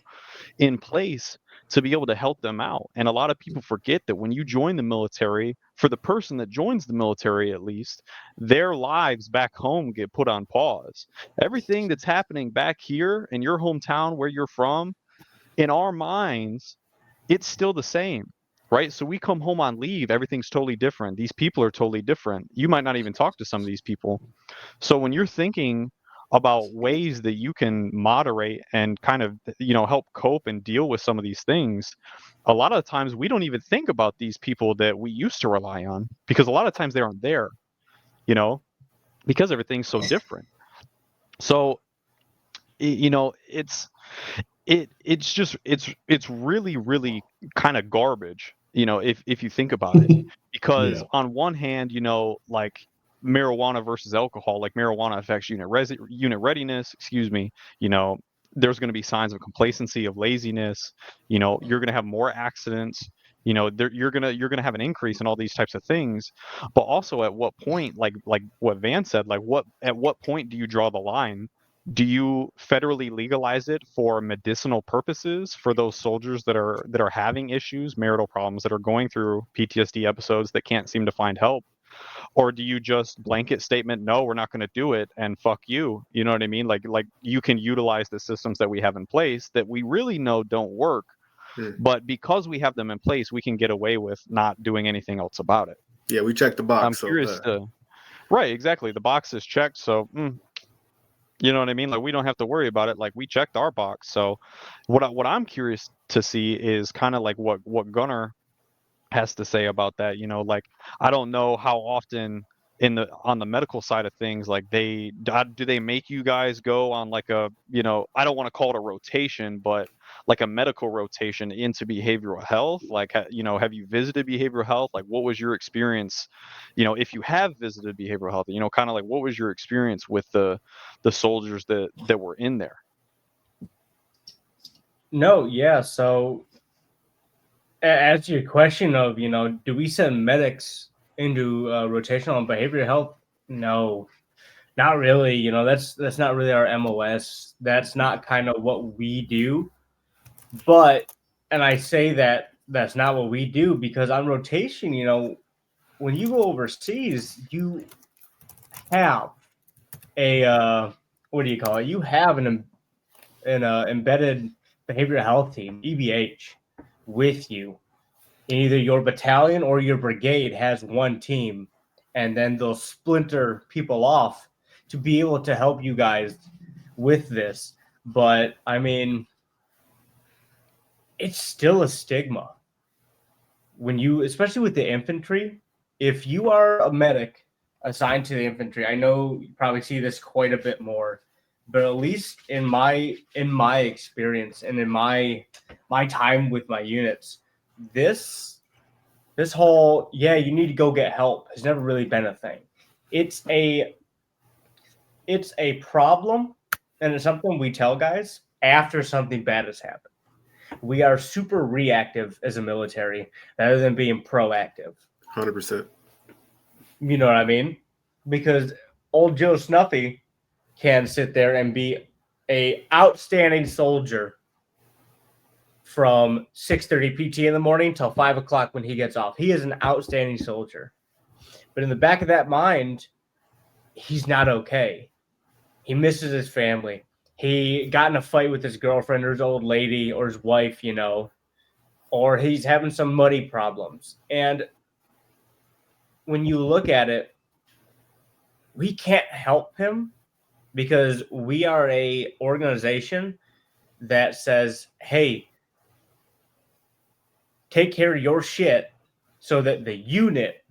in place to be able to help them out. And a lot of people forget that when you join the military, for the person that joins the military, at least, their lives back home get put on pause. Everything that's happening back here in your hometown where you're from, in our minds, it's still the same, right? So we come home on leave, everything's totally different. These people are totally different. You might not even talk to some of these people. So when you're thinking about ways that you can moderate and kind of, help cope and deal with some of these things, a lot of times we don't even think about these people that we used to rely on, because a lot of times they aren't there, because everything's so different. So, it's really kind of garbage, if you think about it, because on one hand, like marijuana versus alcohol, like marijuana affects unit readiness, there's going to be signs of complacency, of laziness, you're going to have more accidents, you're going to have an increase in all these types of things. But also, at what point, like what Van said, at what point do you draw the line? Do you federally legalize it for medicinal purposes for those soldiers that are having issues, marital problems, that are going through PTSD episodes that can't seem to find help? Or do you just blanket statement, no, we're not going to do it, and fuck you? You know what I mean? Like you can utilize the systems that we have in place that we really know don't work, but because we have them in place, we can get away with not doing anything else about it. Yeah, we checked the box. I'm curious right, exactly. The box is checked, so you know what I mean? Like, we don't have to worry about it. Like, we checked our box. So what I'm curious to see is kind of like what Gunnar has to say about that. Like, I don't know how often on the medical side of things, like do they make you guys go on like a, I don't want to call it a rotation, but like a medical rotation into behavioral health? Like, have you visited behavioral health? Like, what was your experience, if you have visited behavioral health, kind of like, what was your experience with the soldiers that were in there? No, yeah. So as your question of, do we send medics into rotational behavioral health? No, not really. That's not really our MOS. That's not kind of what we do. But, and I say that that's not what we do because on rotation, when you go overseas, you have a what do you call it? You have an embedded behavioral health team, EBH, with you And either your battalion or your brigade has one team, and then they'll splinter people off to be able to help you guys with this. But I mean, it's still a stigma when you, especially with the infantry, if you are a medic assigned to the infantry, I know you probably see this quite a bit more, but at least in my experience and in my time with my units, this whole, yeah, you need to go get help has never really been a thing. It's a problem, and it's something we tell guys after something bad has happened. We are super reactive as a military rather than being proactive. 100%. You know what I mean? Because old Joe Snuffy can sit there and be a outstanding soldier from 6:30 PT in the morning till 5 o'clock when he gets off. He is an outstanding soldier. But in the back of that mind, he's not okay. He misses his family. He got in a fight with his girlfriend or his old lady or his wife, you know, or he's having some money problems. And when you look at it, we can't help him because we are a organization that says, hey, take care of your shit so that the unit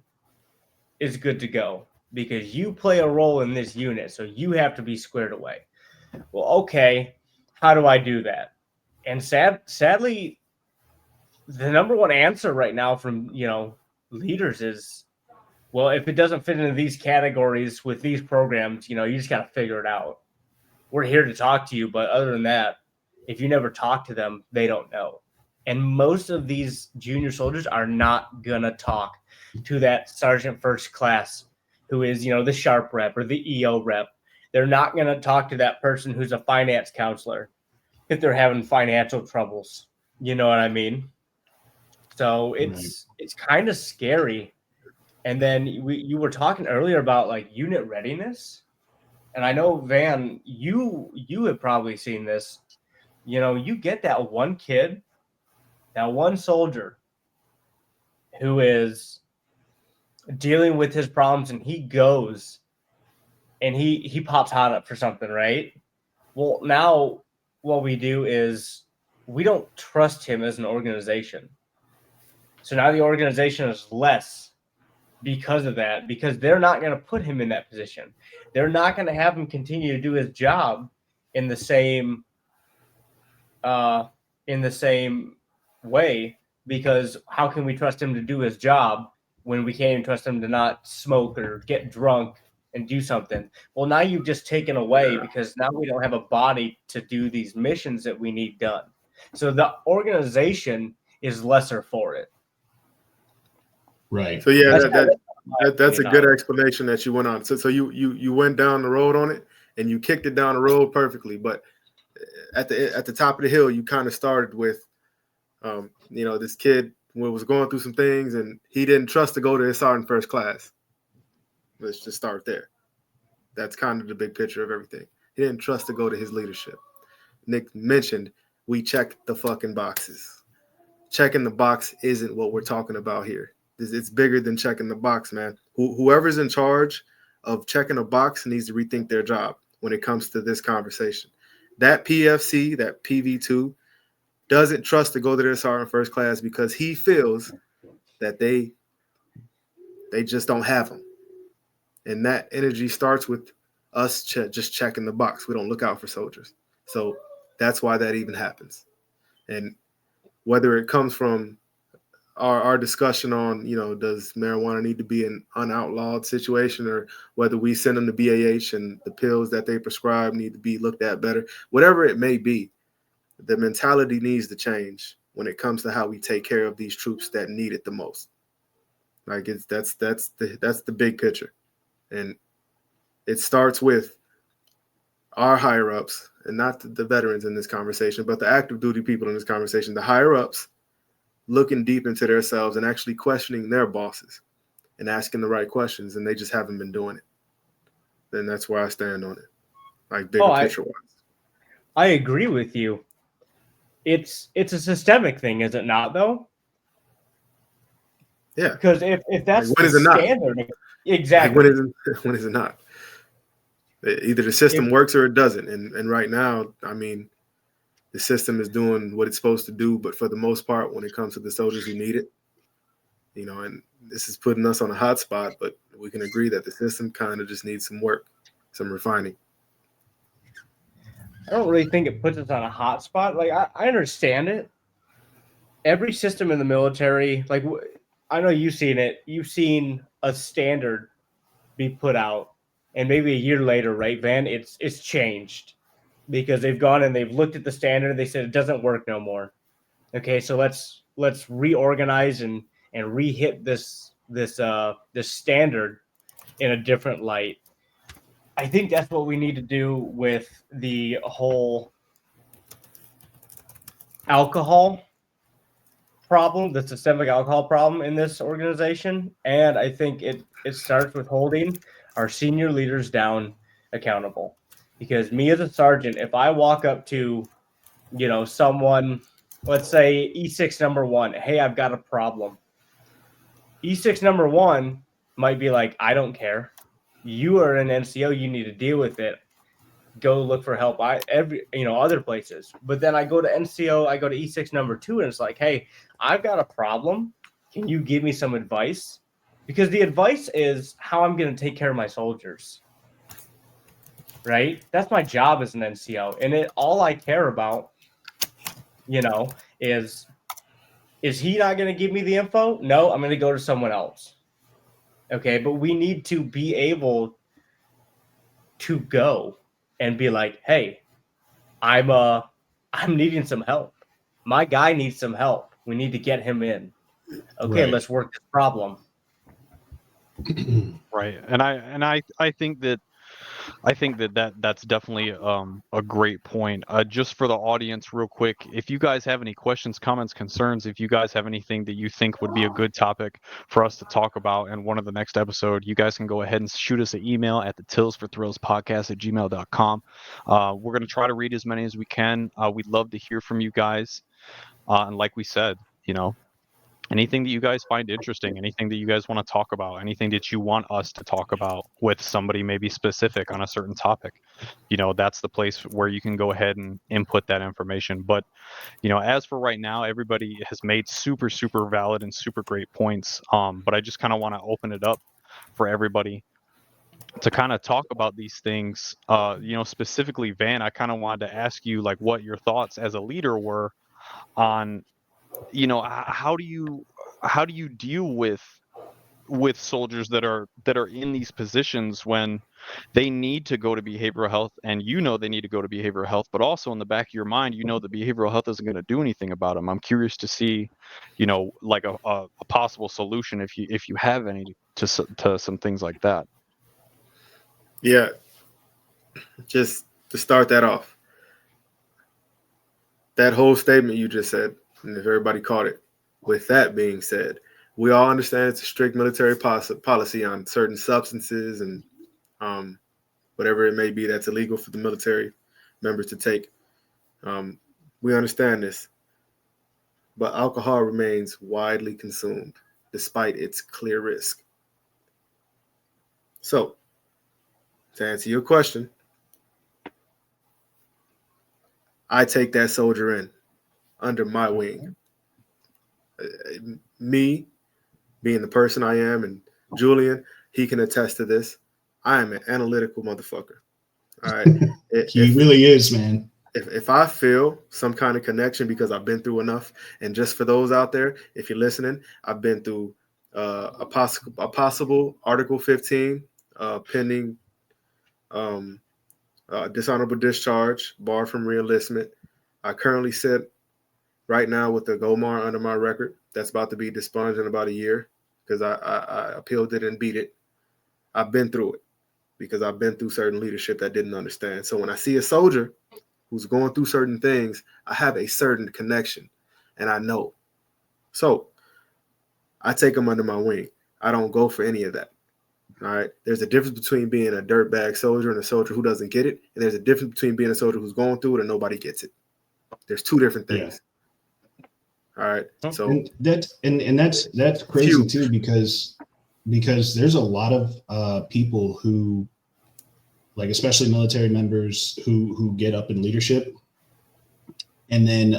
is good to go because you play a role in this unit. So you have to be squared away. Well, okay, how do I do that? And sadly, the number one answer right now from, you know, leaders is, well, if it doesn't fit into these categories with these programs, you know, you just got to figure it out. We're here to talk to you, but other than that, if you never talk to them, they don't know. And most of these junior soldiers are not going to talk to that sergeant first class who is, you know, the sharp rep or the EO rep. They're not going to talk to that person who's a finance counselor if they're having financial troubles. You know what I mean? So it's kind of scary. And then you were talking earlier about like unit readiness. And I know, Van, you have probably seen this. You know, you get that one kid, that one soldier who is dealing with his problems, and he goes and he pops hot up for something, right? Well, now what we do is we don't trust him as an organization. So now the organization is less because of that, because they're not going to put him in that position. They're not going to have him continue to do his job in the same way, because how can we trust him to do his job when we can't even trust him to not smoke or get drunk and do something? Well, now you've just taken away, because now we don't have a body to do these missions that we need done. So the organization is lesser for it. Right. So yeah, that's a good explanation that you went on. So you went down the road on it and you kicked it down the road perfectly. But at the top of the hill, you kind of started with, you know, this kid was going through some things and he didn't trust to go to his sergeant first class. Let's just start there. That's kind of the big picture of everything. He didn't trust to go to his leadership. Nick mentioned we checked the fucking boxes. Checking the box isn't what we're talking about here. It's bigger than checking the box, man. Whoever's in charge of checking a box needs to rethink their job when it comes to this conversation. That PFC, that PV2, doesn't trust to go to their sergeant first class because he feels that they just don't have them. And that energy starts with us just checking the box. We don't look out for soldiers. So that's why that even happens. And whether it comes from our discussion on, you know, does marijuana need to be an unoutlawed situation, or whether we send them to BAH and the pills that they prescribe need to be looked at better, whatever it may be, the mentality needs to change when it comes to how we take care of these troops that need it the most. Like that's the big picture. And it starts with our higher ups, and not the veterans in this conversation, but the active duty people in this conversation, the higher ups, looking deep into themselves and actually questioning their bosses and asking the right questions, and they just haven't been doing it. Then that's where I stand on it, like bigger picture wise. I agree with you. It's a systemic thing, is it not, though? Yeah. Because if that's Like, when the is it not? standard, Like, exactly. when is it not? Either the system works or it doesn't. And right now, I mean, the system is doing what it's supposed to do, but for the most part, when it comes to the soldiers who need it, you know, and this is putting us on a hot spot, but we can agree that the system kind of just needs some work, some refining. I don't really think it puts us on a hot spot. Like, I understand it. Every system in the military, like, I know you've seen it. You've seen a standard be put out, and maybe a year later, right, Van? It's changed because they've gone and they've looked at the standard and they said it doesn't work no more. Okay, so let's reorganize and re-hit this standard in a different light. I think that's what we need to do with the whole alcohol problem, the systemic alcohol problem in this organization. And I think it starts with holding our senior leaders down accountable. Because me as a sergeant, if I walk up to, someone, let's say E6 number 1, hey, I've got a problem. E6 number 1 might be like, I don't care. You are an NCO, you need to deal with it. Go look for help. Other places. But then I go to NCO, I go to E6 number 2, and it's like, hey, I've got a problem. Can you give me some advice? Because the advice is how I'm going to take care of my soldiers. Right? That's my job as an NCO. And all I care about, is he not going to give me the info? No, I'm going to go to someone else. Okay, but we need to be able to go and be like, hey, I'm needing some help. My guy needs some help. We need to get him in. Okay, Right. let's work this problem. Right. And I think that's definitely a great point. Just for the audience real quick, if you guys have any questions, comments, concerns, if you guys have anything that you think would be a good topic for us to talk about in one of the next episode, you guys can go ahead and shoot us an email at the Tills4Thrills podcast at gmail.com. We're going to try to read as many as we can. We'd love to hear from you guys. And like we said, anything that you guys find interesting, anything that you guys want to talk about, anything that you want us to talk about with somebody maybe specific on a certain topic, that's the place where you can go ahead and input that information. But, as for right now, everybody has made super, super valid and super great points. But I just kind of want to open it up for everybody to kind of talk about these things. Specifically, Van, I kind of wanted to ask you like what your thoughts as a leader were on how do you deal with soldiers that are in these positions when they need to go to behavioral health, and they need to go to behavioral health, but also in the back of your mind that behavioral health isn't going to do anything about them. I'm curious to see like a possible solution if you have any to some things like that. Yeah, just to start that off, that whole statement you just said, and if everybody caught it, with that being said, we all understand it's a strict military policy on certain substances and whatever it may be that's illegal for the military members to take. We understand this, but alcohol remains widely consumed despite its clear risk. So, to answer your question, I take that soldier in under my wing. Me, being the person I am, and Julian, he can attest to this. I am an analytical motherfucker. All right. He really is, man. If I feel some kind of connection because I've been through enough, and just for those out there, if you're listening, I've been through a possible Article 15 pending dishonorable discharge, barred from reenlistment. I currently sit right now with the GOMAR under my record. That's about to be expunged in about a year because I appealed it and beat it. I've been through it because I've been through certain leadership that didn't understand. So when I see a soldier who's going through certain things, I have a certain connection and I know. So I take them under my wing. I don't go for any of that. All right. There's a difference between being a dirtbag soldier and a soldier who doesn't get it. And there's a difference between being a soldier who's going through it and nobody gets it. There's two different things. Yeah. All right. So And that's crazy Huge. too, because there's a lot of people who, like, especially military members who get up in leadership, and then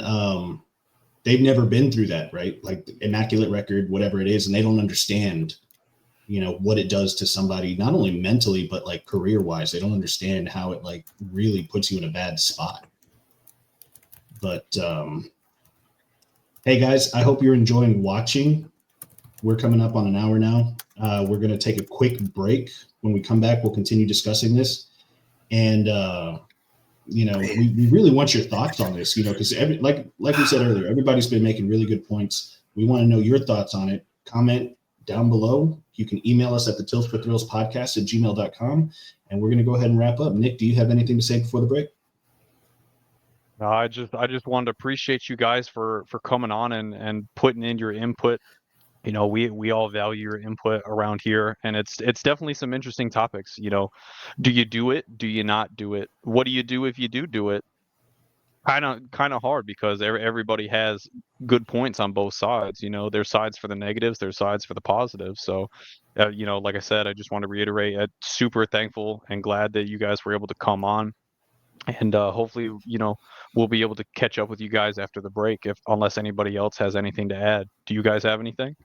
they've never been through that, right? Like immaculate record, whatever it is, and they don't understand, what it does to somebody, not only mentally, but like career wise. They don't understand how it like really puts you in a bad spot. But hey guys, I hope you're enjoying watching. We're coming up on an hour now. We're going to take a quick break. When we come back, we'll continue discussing this. And, we really want your thoughts on this, because like we said earlier, everybody's been making really good points. We want to know your thoughts on it. Comment down below. You can email us at the Tills4Thrills podcast at gmail.com. And we're going to go ahead and wrap up. Nick, do you have anything to say before the break? No, I just wanted to appreciate you guys for coming on and putting in your input. We all value your input around here, and it's definitely some interesting topics. Do you do it? Do you not do it? What do you do if you do it? Kind of hard, because everybody has good points on both sides. There's sides for the negatives, there's sides for the positives. So, like I said, I just want to reiterate, I'm super thankful and glad that you guys were able to come on. And hopefully, we'll be able to catch up with you guys after the break, unless anybody else has anything to add. Do you guys have anything?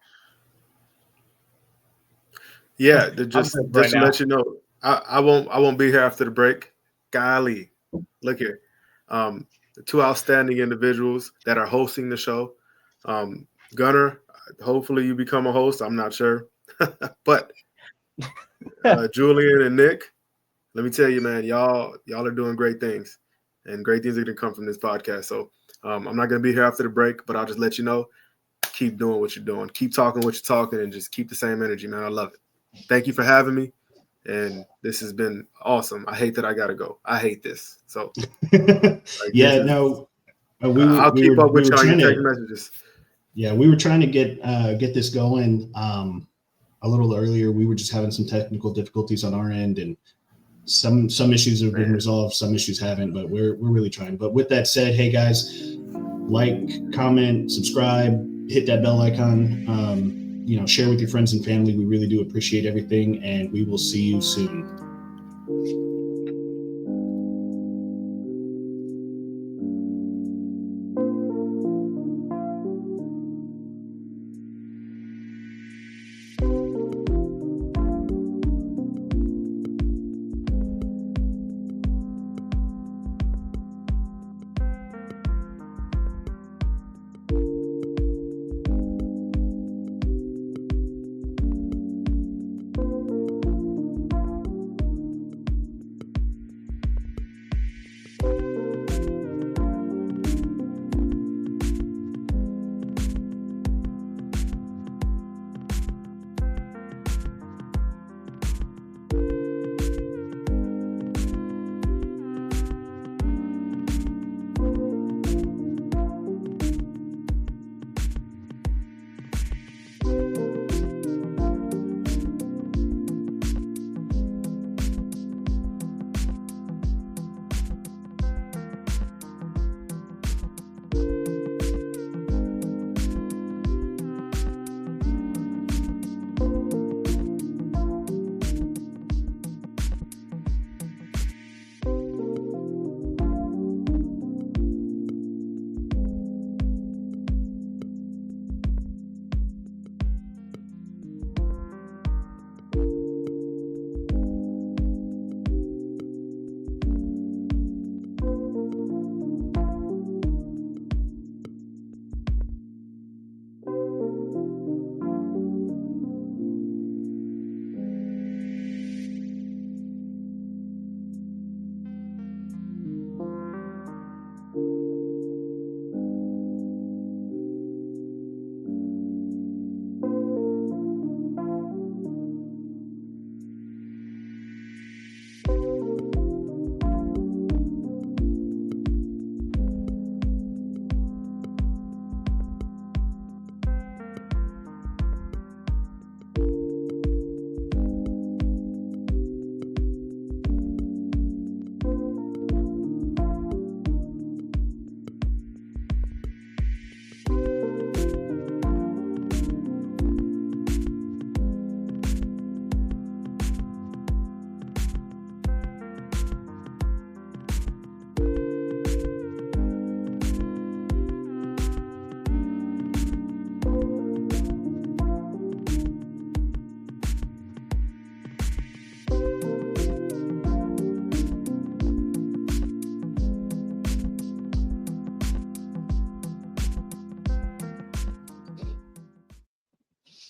yeah, I'm just good right to now. let you know, I won't be here after the break. Golly, look here. The two outstanding individuals that are hosting the show. Gunner, hopefully you become a host. I'm not sure. But Julian and Nick, let me tell you, man, y'all are doing great things, and great things are going to come from this podcast. So I'm not going to be here after the break, but I'll just let you know, keep doing what you're doing. Keep talking what you're talking, and just keep the same energy, man. I love it. Thank you for having me. And this has been awesome. I hate that I got to go. I hate this. So Yeah, no, I'll keep up with you on your text to, messages. yeah, we were trying to get this going a little earlier. We were just having some technical difficulties on our end, and some issues have been resolved, some issues haven't, but we're really trying. But with that said, hey guys, like, comment, subscribe, hit that bell icon, share with your friends and family. We really do appreciate everything, and we will see you soon.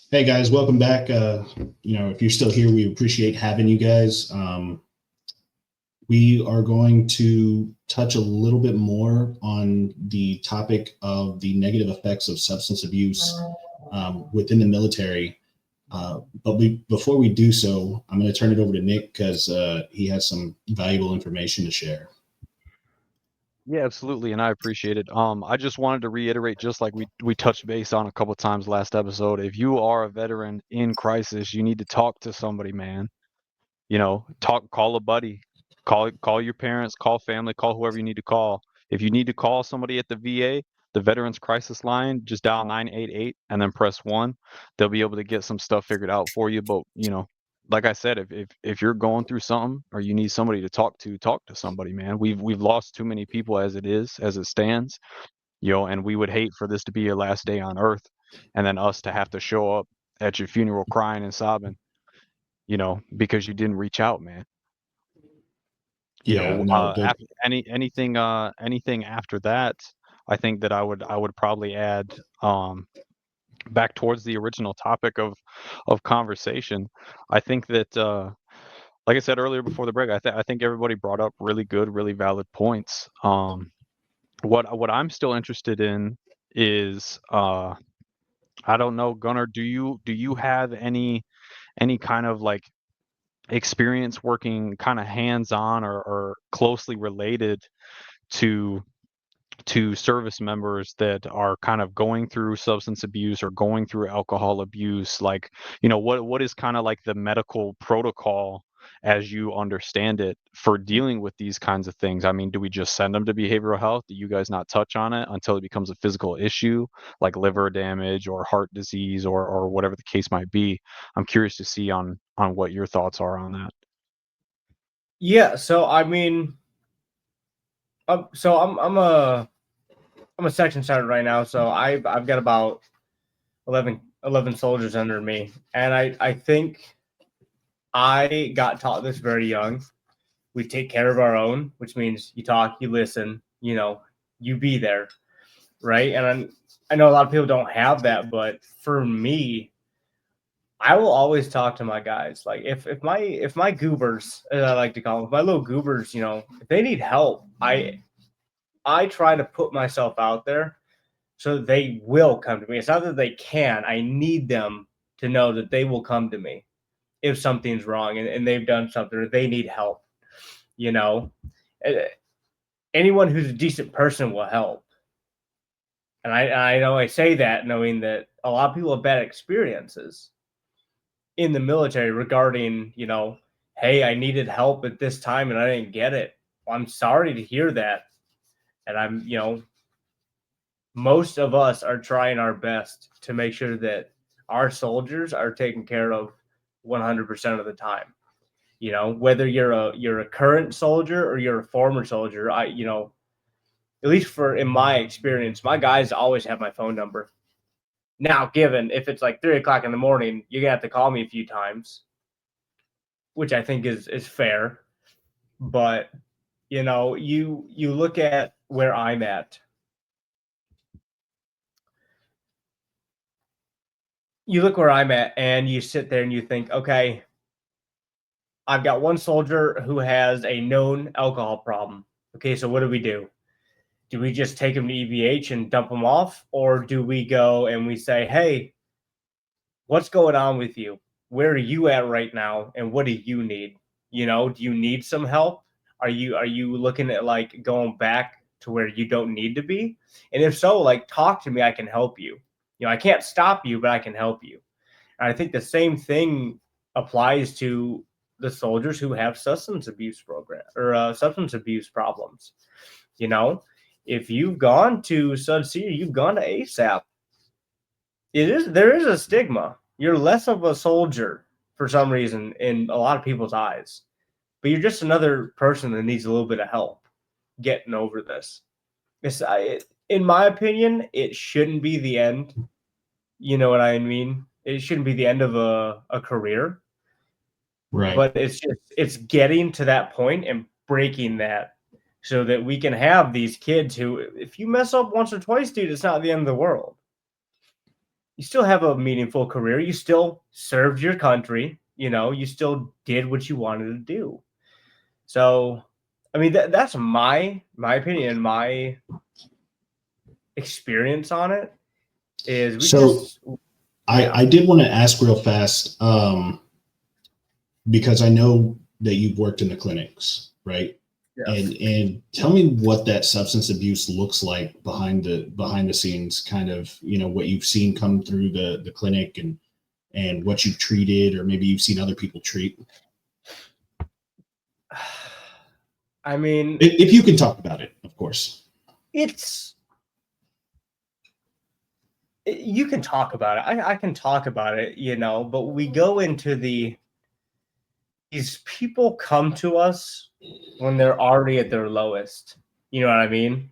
Hey guys, welcome back. If you're still here, we appreciate having you guys. We are going to touch a little bit more on the topic of the negative effects of substance abuse within the military. Before we do so, I'm going to turn it over to Nick because he has some valuable information to share. Yeah, absolutely, and I appreciate it. I just wanted to reiterate, just like we touched base on a couple times last episode, if you are a veteran in crisis, you need to talk to somebody, man. Call a buddy, call your parents, call family, call whoever you need to call. If you need to call somebody at the VA, the Veterans Crisis Line, just dial 988 and then press 1. They'll be able to get some stuff figured out for you. But like I said, if you're going through something or you need somebody to talk to somebody, man. We've lost too many people as it stands, and we would hate for this to be your last day on earth and then us to have to show up at your funeral crying and sobbing, because you didn't reach out, man. Anything after that, I think that I would probably add back towards the original topic of conversation. I think that like I said earlier before the break, I think everybody brought up really good, really valid points. What I'm still interested in is I don't know, Gunnar, do you have any kind of like experience working kind of hands-on or closely related to service members that are kind of going through substance abuse or going through alcohol abuse? Like, what is kind of like the medical protocol as you understand it for dealing with these kinds of things? I mean, do we just send them to behavioral health? Do you guys not touch on it until it becomes a physical issue like liver damage or heart disease or whatever the case might be? I'm curious to see on what your thoughts are on that. Yeah, so I mean, I'm a section sergeant right now, so I've got about 11 soldiers under me, and I think I got taught this very young. We take care of our own, which means you talk, you listen, you be there, right? And I know a lot of people don't have that, but for me, I will always talk to my guys. Like if my goobers, as I like to call them, my little goobers, if they need help, I try to put myself out there so that they will come to me. It's not that they can. I need them to know that they will come to me if something's wrong and they've done something or they need help. Anyone who's a decent person will help. And I know I say that knowing that a lot of people have bad experiences in the military regarding, hey, I needed help at this time and I didn't get it. Well, I'm sorry to hear that. And I'm, most of us are trying our best to make sure that our soldiers are taken care of 100% of the time. Whether you're a current soldier or you're a former soldier, at least in my experience, my guys always have my phone number. Now, given if it's like 3:00 in the morning, you're gonna have to call me a few times, which I think is fair. But you look at where I'm at. You look where I'm at, and you sit there and you think, okay, I've got one soldier who has a known alcohol problem. Okay, so what do we do? Do we just take him to EVH and dump him off? Or do we go and we say, hey, what's going on with you? Where are you at right now? And what do you need? Do you need some help? Are you looking at like going back to where you don't need to be? And if so, like talk to me, I can help you. I can't stop you, but I can help you. And I think the same thing applies to the soldiers who have substance abuse substance abuse problems. If you've gone to Sub-C, you've gone to ASAP, there is a stigma. You're less of a soldier for some reason in a lot of people's eyes, but you're just another person that needs a little bit of help getting over this. In my opinion, it shouldn't be the end. You know what I mean? It shouldn't be the end of a career. Right. But it's getting to that point and breaking that so that we can have these kids who, if you mess up once or twice, dude, it's not the end of the world. you still have a meaningful career. You still served your country. You still did what you wanted to do. So, I mean, that's my opinion, my experience on it is I did want to ask real fast, because I know that you've worked in the clinics, right? Yes. And tell me what that substance abuse looks like behind the scenes, kind of, what you've seen come through the clinic and what you've treated, or maybe you've seen other people treat. I mean, if you can talk about it, of course. You can talk about it. I can talk about it, but we go into these people come to us when they're already at their lowest. You know what I mean?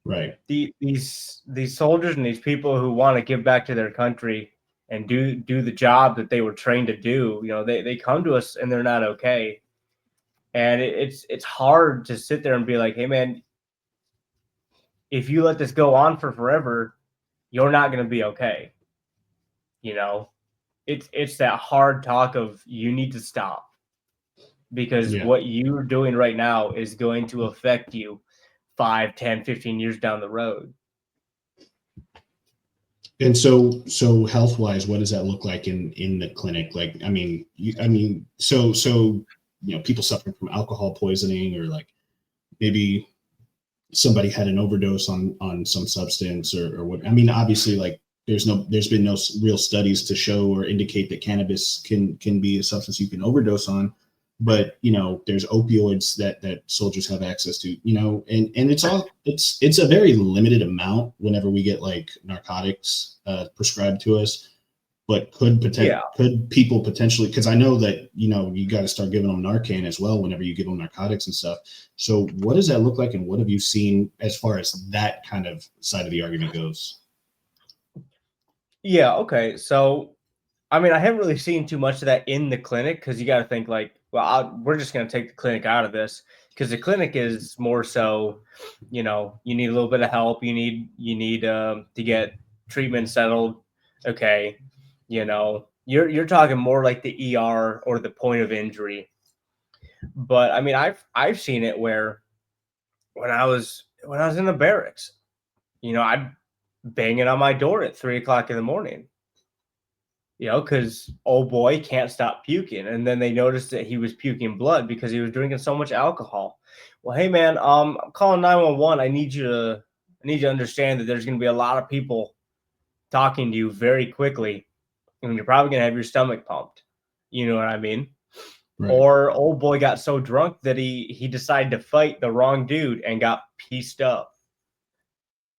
Right. These soldiers and these people who want to give back to their country and do the job that they were trained to do, they come to us and they're not okay. And it's hard to sit there and be like, hey man, if you let this go on for forever, you're not going to be okay. It's that hard talk of you need to stop, because what you're doing right now is going to affect you 5, 10, 15 years down the road. And so health-wise, what does that look like in the clinic? Like, so people suffering from alcohol poisoning, or like maybe somebody had an overdose on some substance, or what? I mean, obviously, like there's been no real studies to show or indicate that cannabis can be a substance you can overdose on, but there's opioids that soldiers have access to, and it's a very limited amount whenever we get like narcotics prescribed to us, but could people potentially, because I know that you got to start giving them Narcan as well whenever you give them narcotics and stuff. So what does that look like, and what have you seen as far as that kind of side of the argument goes? Yeah, okay. So I mean, I haven't really seen too much of that in the clinic, because you got to think like, well, we're just going to take the clinic out of this, because the clinic is more so, you need a little bit of help. You need to get treatment settled. Okay. You're talking more like the ER or the point of injury. But I mean, I've seen it where when I was in the barracks, I'd bang it on my door at 3:00 in the morning. Because old boy can't stop puking. And then they noticed that he was puking blood because he was drinking so much alcohol. Well, hey man, I'm calling 911. I need you to understand that there's going to be a lot of people talking to you very quickly, and you're probably going to have your stomach pumped. You know what I mean? Right. Or old boy got so drunk that he decided to fight the wrong dude and got pieced up.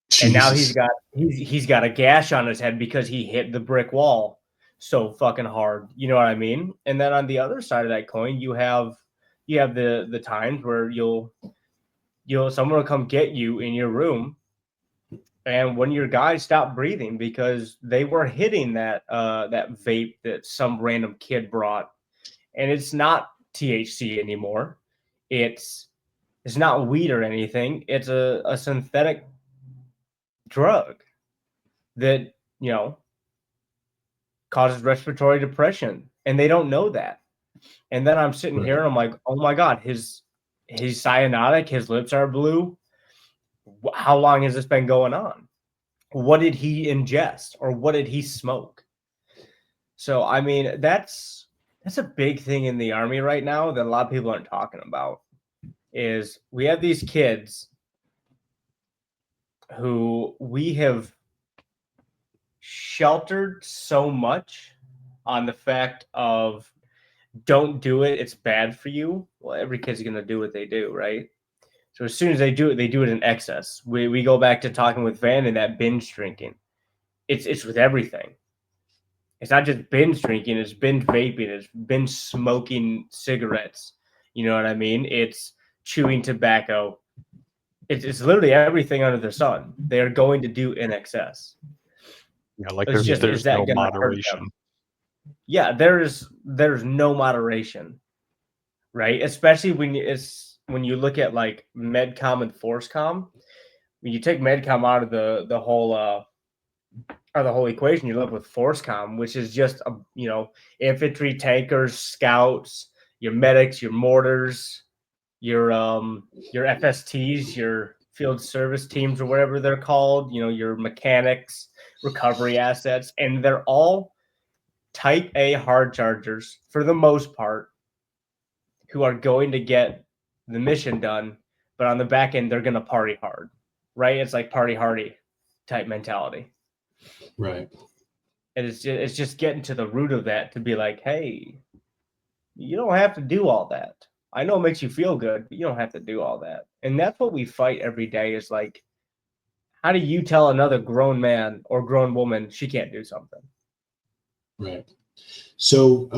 Jesus. And now he's got a gash on his head because he hit the brick wall so fucking hard. You know what I mean? And then on the other side of that coin, you have the times where someone will come get you in your room, and one of your guys stopped breathing because they were hitting that vape that some random kid brought, and it's not THC anymore. It's not weed or anything. It's a synthetic drug that causes respiratory depression, and they don't know that. And then I'm sitting here and I'm like, oh my god, he's cyanotic, his lips are blue. How long has this been going on? What did he ingest, or what did he smoke? So I mean, that's a big thing in the Army right now that a lot of people aren't talking about. Is we have these kids who we have sheltered so much on the fact of don't do it, it's bad for you. Well, every kid's going to do what they do, right? So as soon as they do it in excess. We go back to talking with Van and that binge drinking. It's with everything. It's not just binge drinking, it's binge vaping, it's binge smoking cigarettes. You know what I mean? It's chewing tobacco. It's literally everything under the sun. They are going to do in excess. Yeah, like there's no moderation. Yeah, there's no moderation, right? Especially when you look at like MedCom and ForceCom. When you take MedCom out of the whole are the whole equation. You're left with ForceCom, which is just infantry, tankers, scouts, your medics, your mortars, your FSTs, your field service teams, or whatever they're called. Your mechanics, recovery assets, and they're all Type A hard chargers for the most part, who are going to get the mission done, but on the back end they're going to party hard, right? It's like party hardy type mentality. Right. And it's just getting to the root of that to be like, hey, you don't have to do all that. I know it makes you feel good, but you don't have to do all that. And that's what we fight every day is like, how do you tell another grown man or grown woman she can't do something? Right. So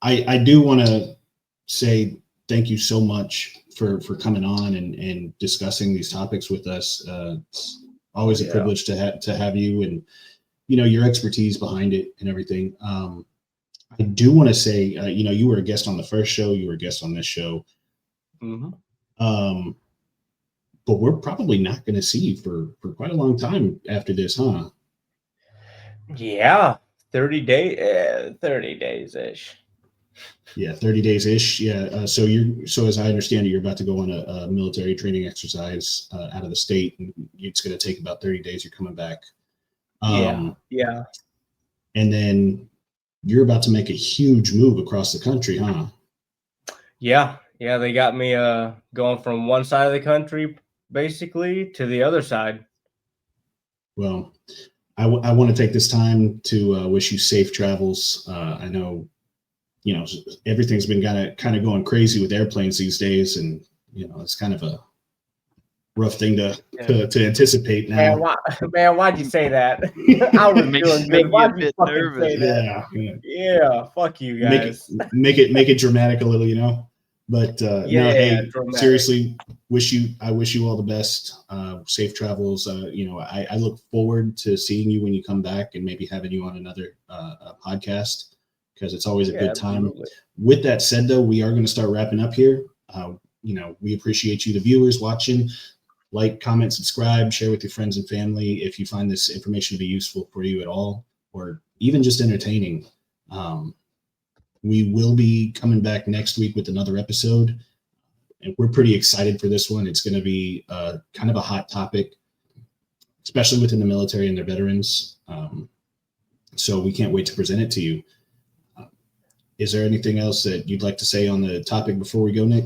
I do want to say thank you so much for coming on and discussing these topics with us. It's always a privilege to have you and your expertise behind it and everything. I do want to say you were a guest on the first show, you were a guest on this show. Mm-hmm. But we're probably not going to see you for quite a long time after this, huh? Yeah, 30 days ish. Yeah, 30 days ish. Yeah. So as I understand it, you're about to go on a military training exercise out of the state, and it's going to take about 30 days. You're coming back. Yeah. And then you're about to make a huge move across the country, huh? Yeah. They got me going from one side of the country basically to the other side. Well, I want to take this time to wish you safe travels. I know, everything's been kind of going crazy with airplanes these days, and it's kind of a rough thing to anticipate now. Man, why'd you say that? I was doing good. Why'd you fucking say that? Yeah, fuck you guys. Make it dramatic a little, But hey, dramatic. Seriously, I wish you all the best. Safe travels. I look forward to seeing you when you come back and maybe having you on another podcast, because it's always a good time. Absolutely. With that said, though, we are going to start wrapping up here. We appreciate you, the viewers watching. Like, comment, subscribe, share with your friends and family if you find this information to be useful for you at all, or even just entertaining. We will be coming back next week with another episode, and we're pretty excited for this one. It's going to be kind of a hot topic, especially within the military and their veterans. So we can't wait to present it to you. Is there anything else that you'd like to say on the topic before we go, Nick?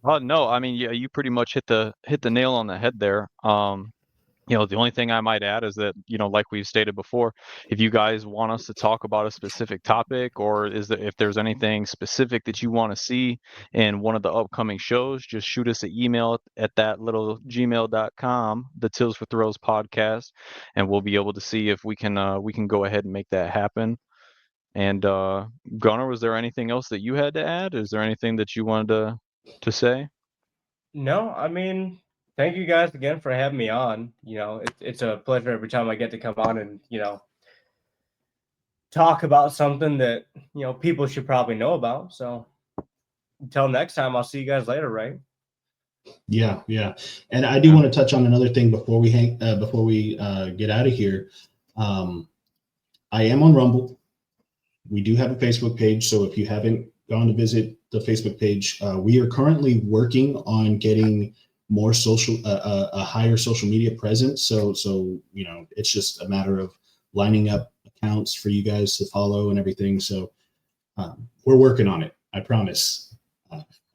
No, I mean, you pretty much hit the nail on the head there. The only thing I might add is that, like we've stated before, if you guys want us to talk about a specific topic, or if there's anything specific that you want to see in one of the upcoming shows, just shoot us an email at that little gmail.com, the Tills4Thrills podcast, and we'll be able to see if we can go ahead and make that happen. And Gunnar, was there anything else that you had to add? Is there anything that you wanted to say? No, I mean, thank you guys again for having me on. It's a pleasure every time I get to come on and, talk about something that, people should probably know about. So until next time, I'll see you guys later, right? Yeah. And I do want to touch on another thing before we get out of here. I am on Rumble. We do have a Facebook page. So if you haven't gone to visit the Facebook page, we are currently working on getting more a higher social media presence. So it's just a matter of lining up accounts for you guys to follow and everything. So we're working on it. I promise.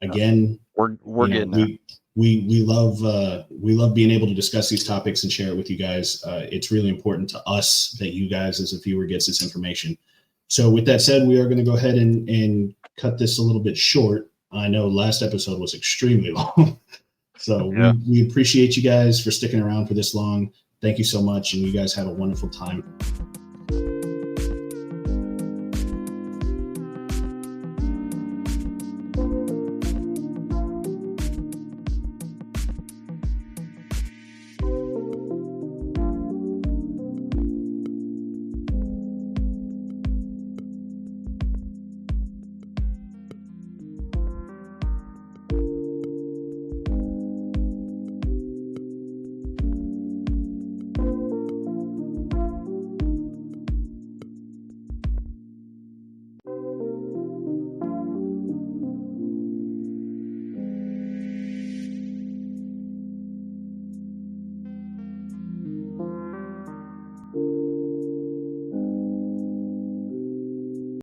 Again, we're getting there. We love being able to discuss these topics and share it with you guys. It's really important to us that you guys as a viewer gets this information. So with that said, we are going to go ahead and cut this a little bit short. I know last episode was extremely long. So we appreciate you guys for sticking around for this long. Thank you so much. And you guys have a wonderful time.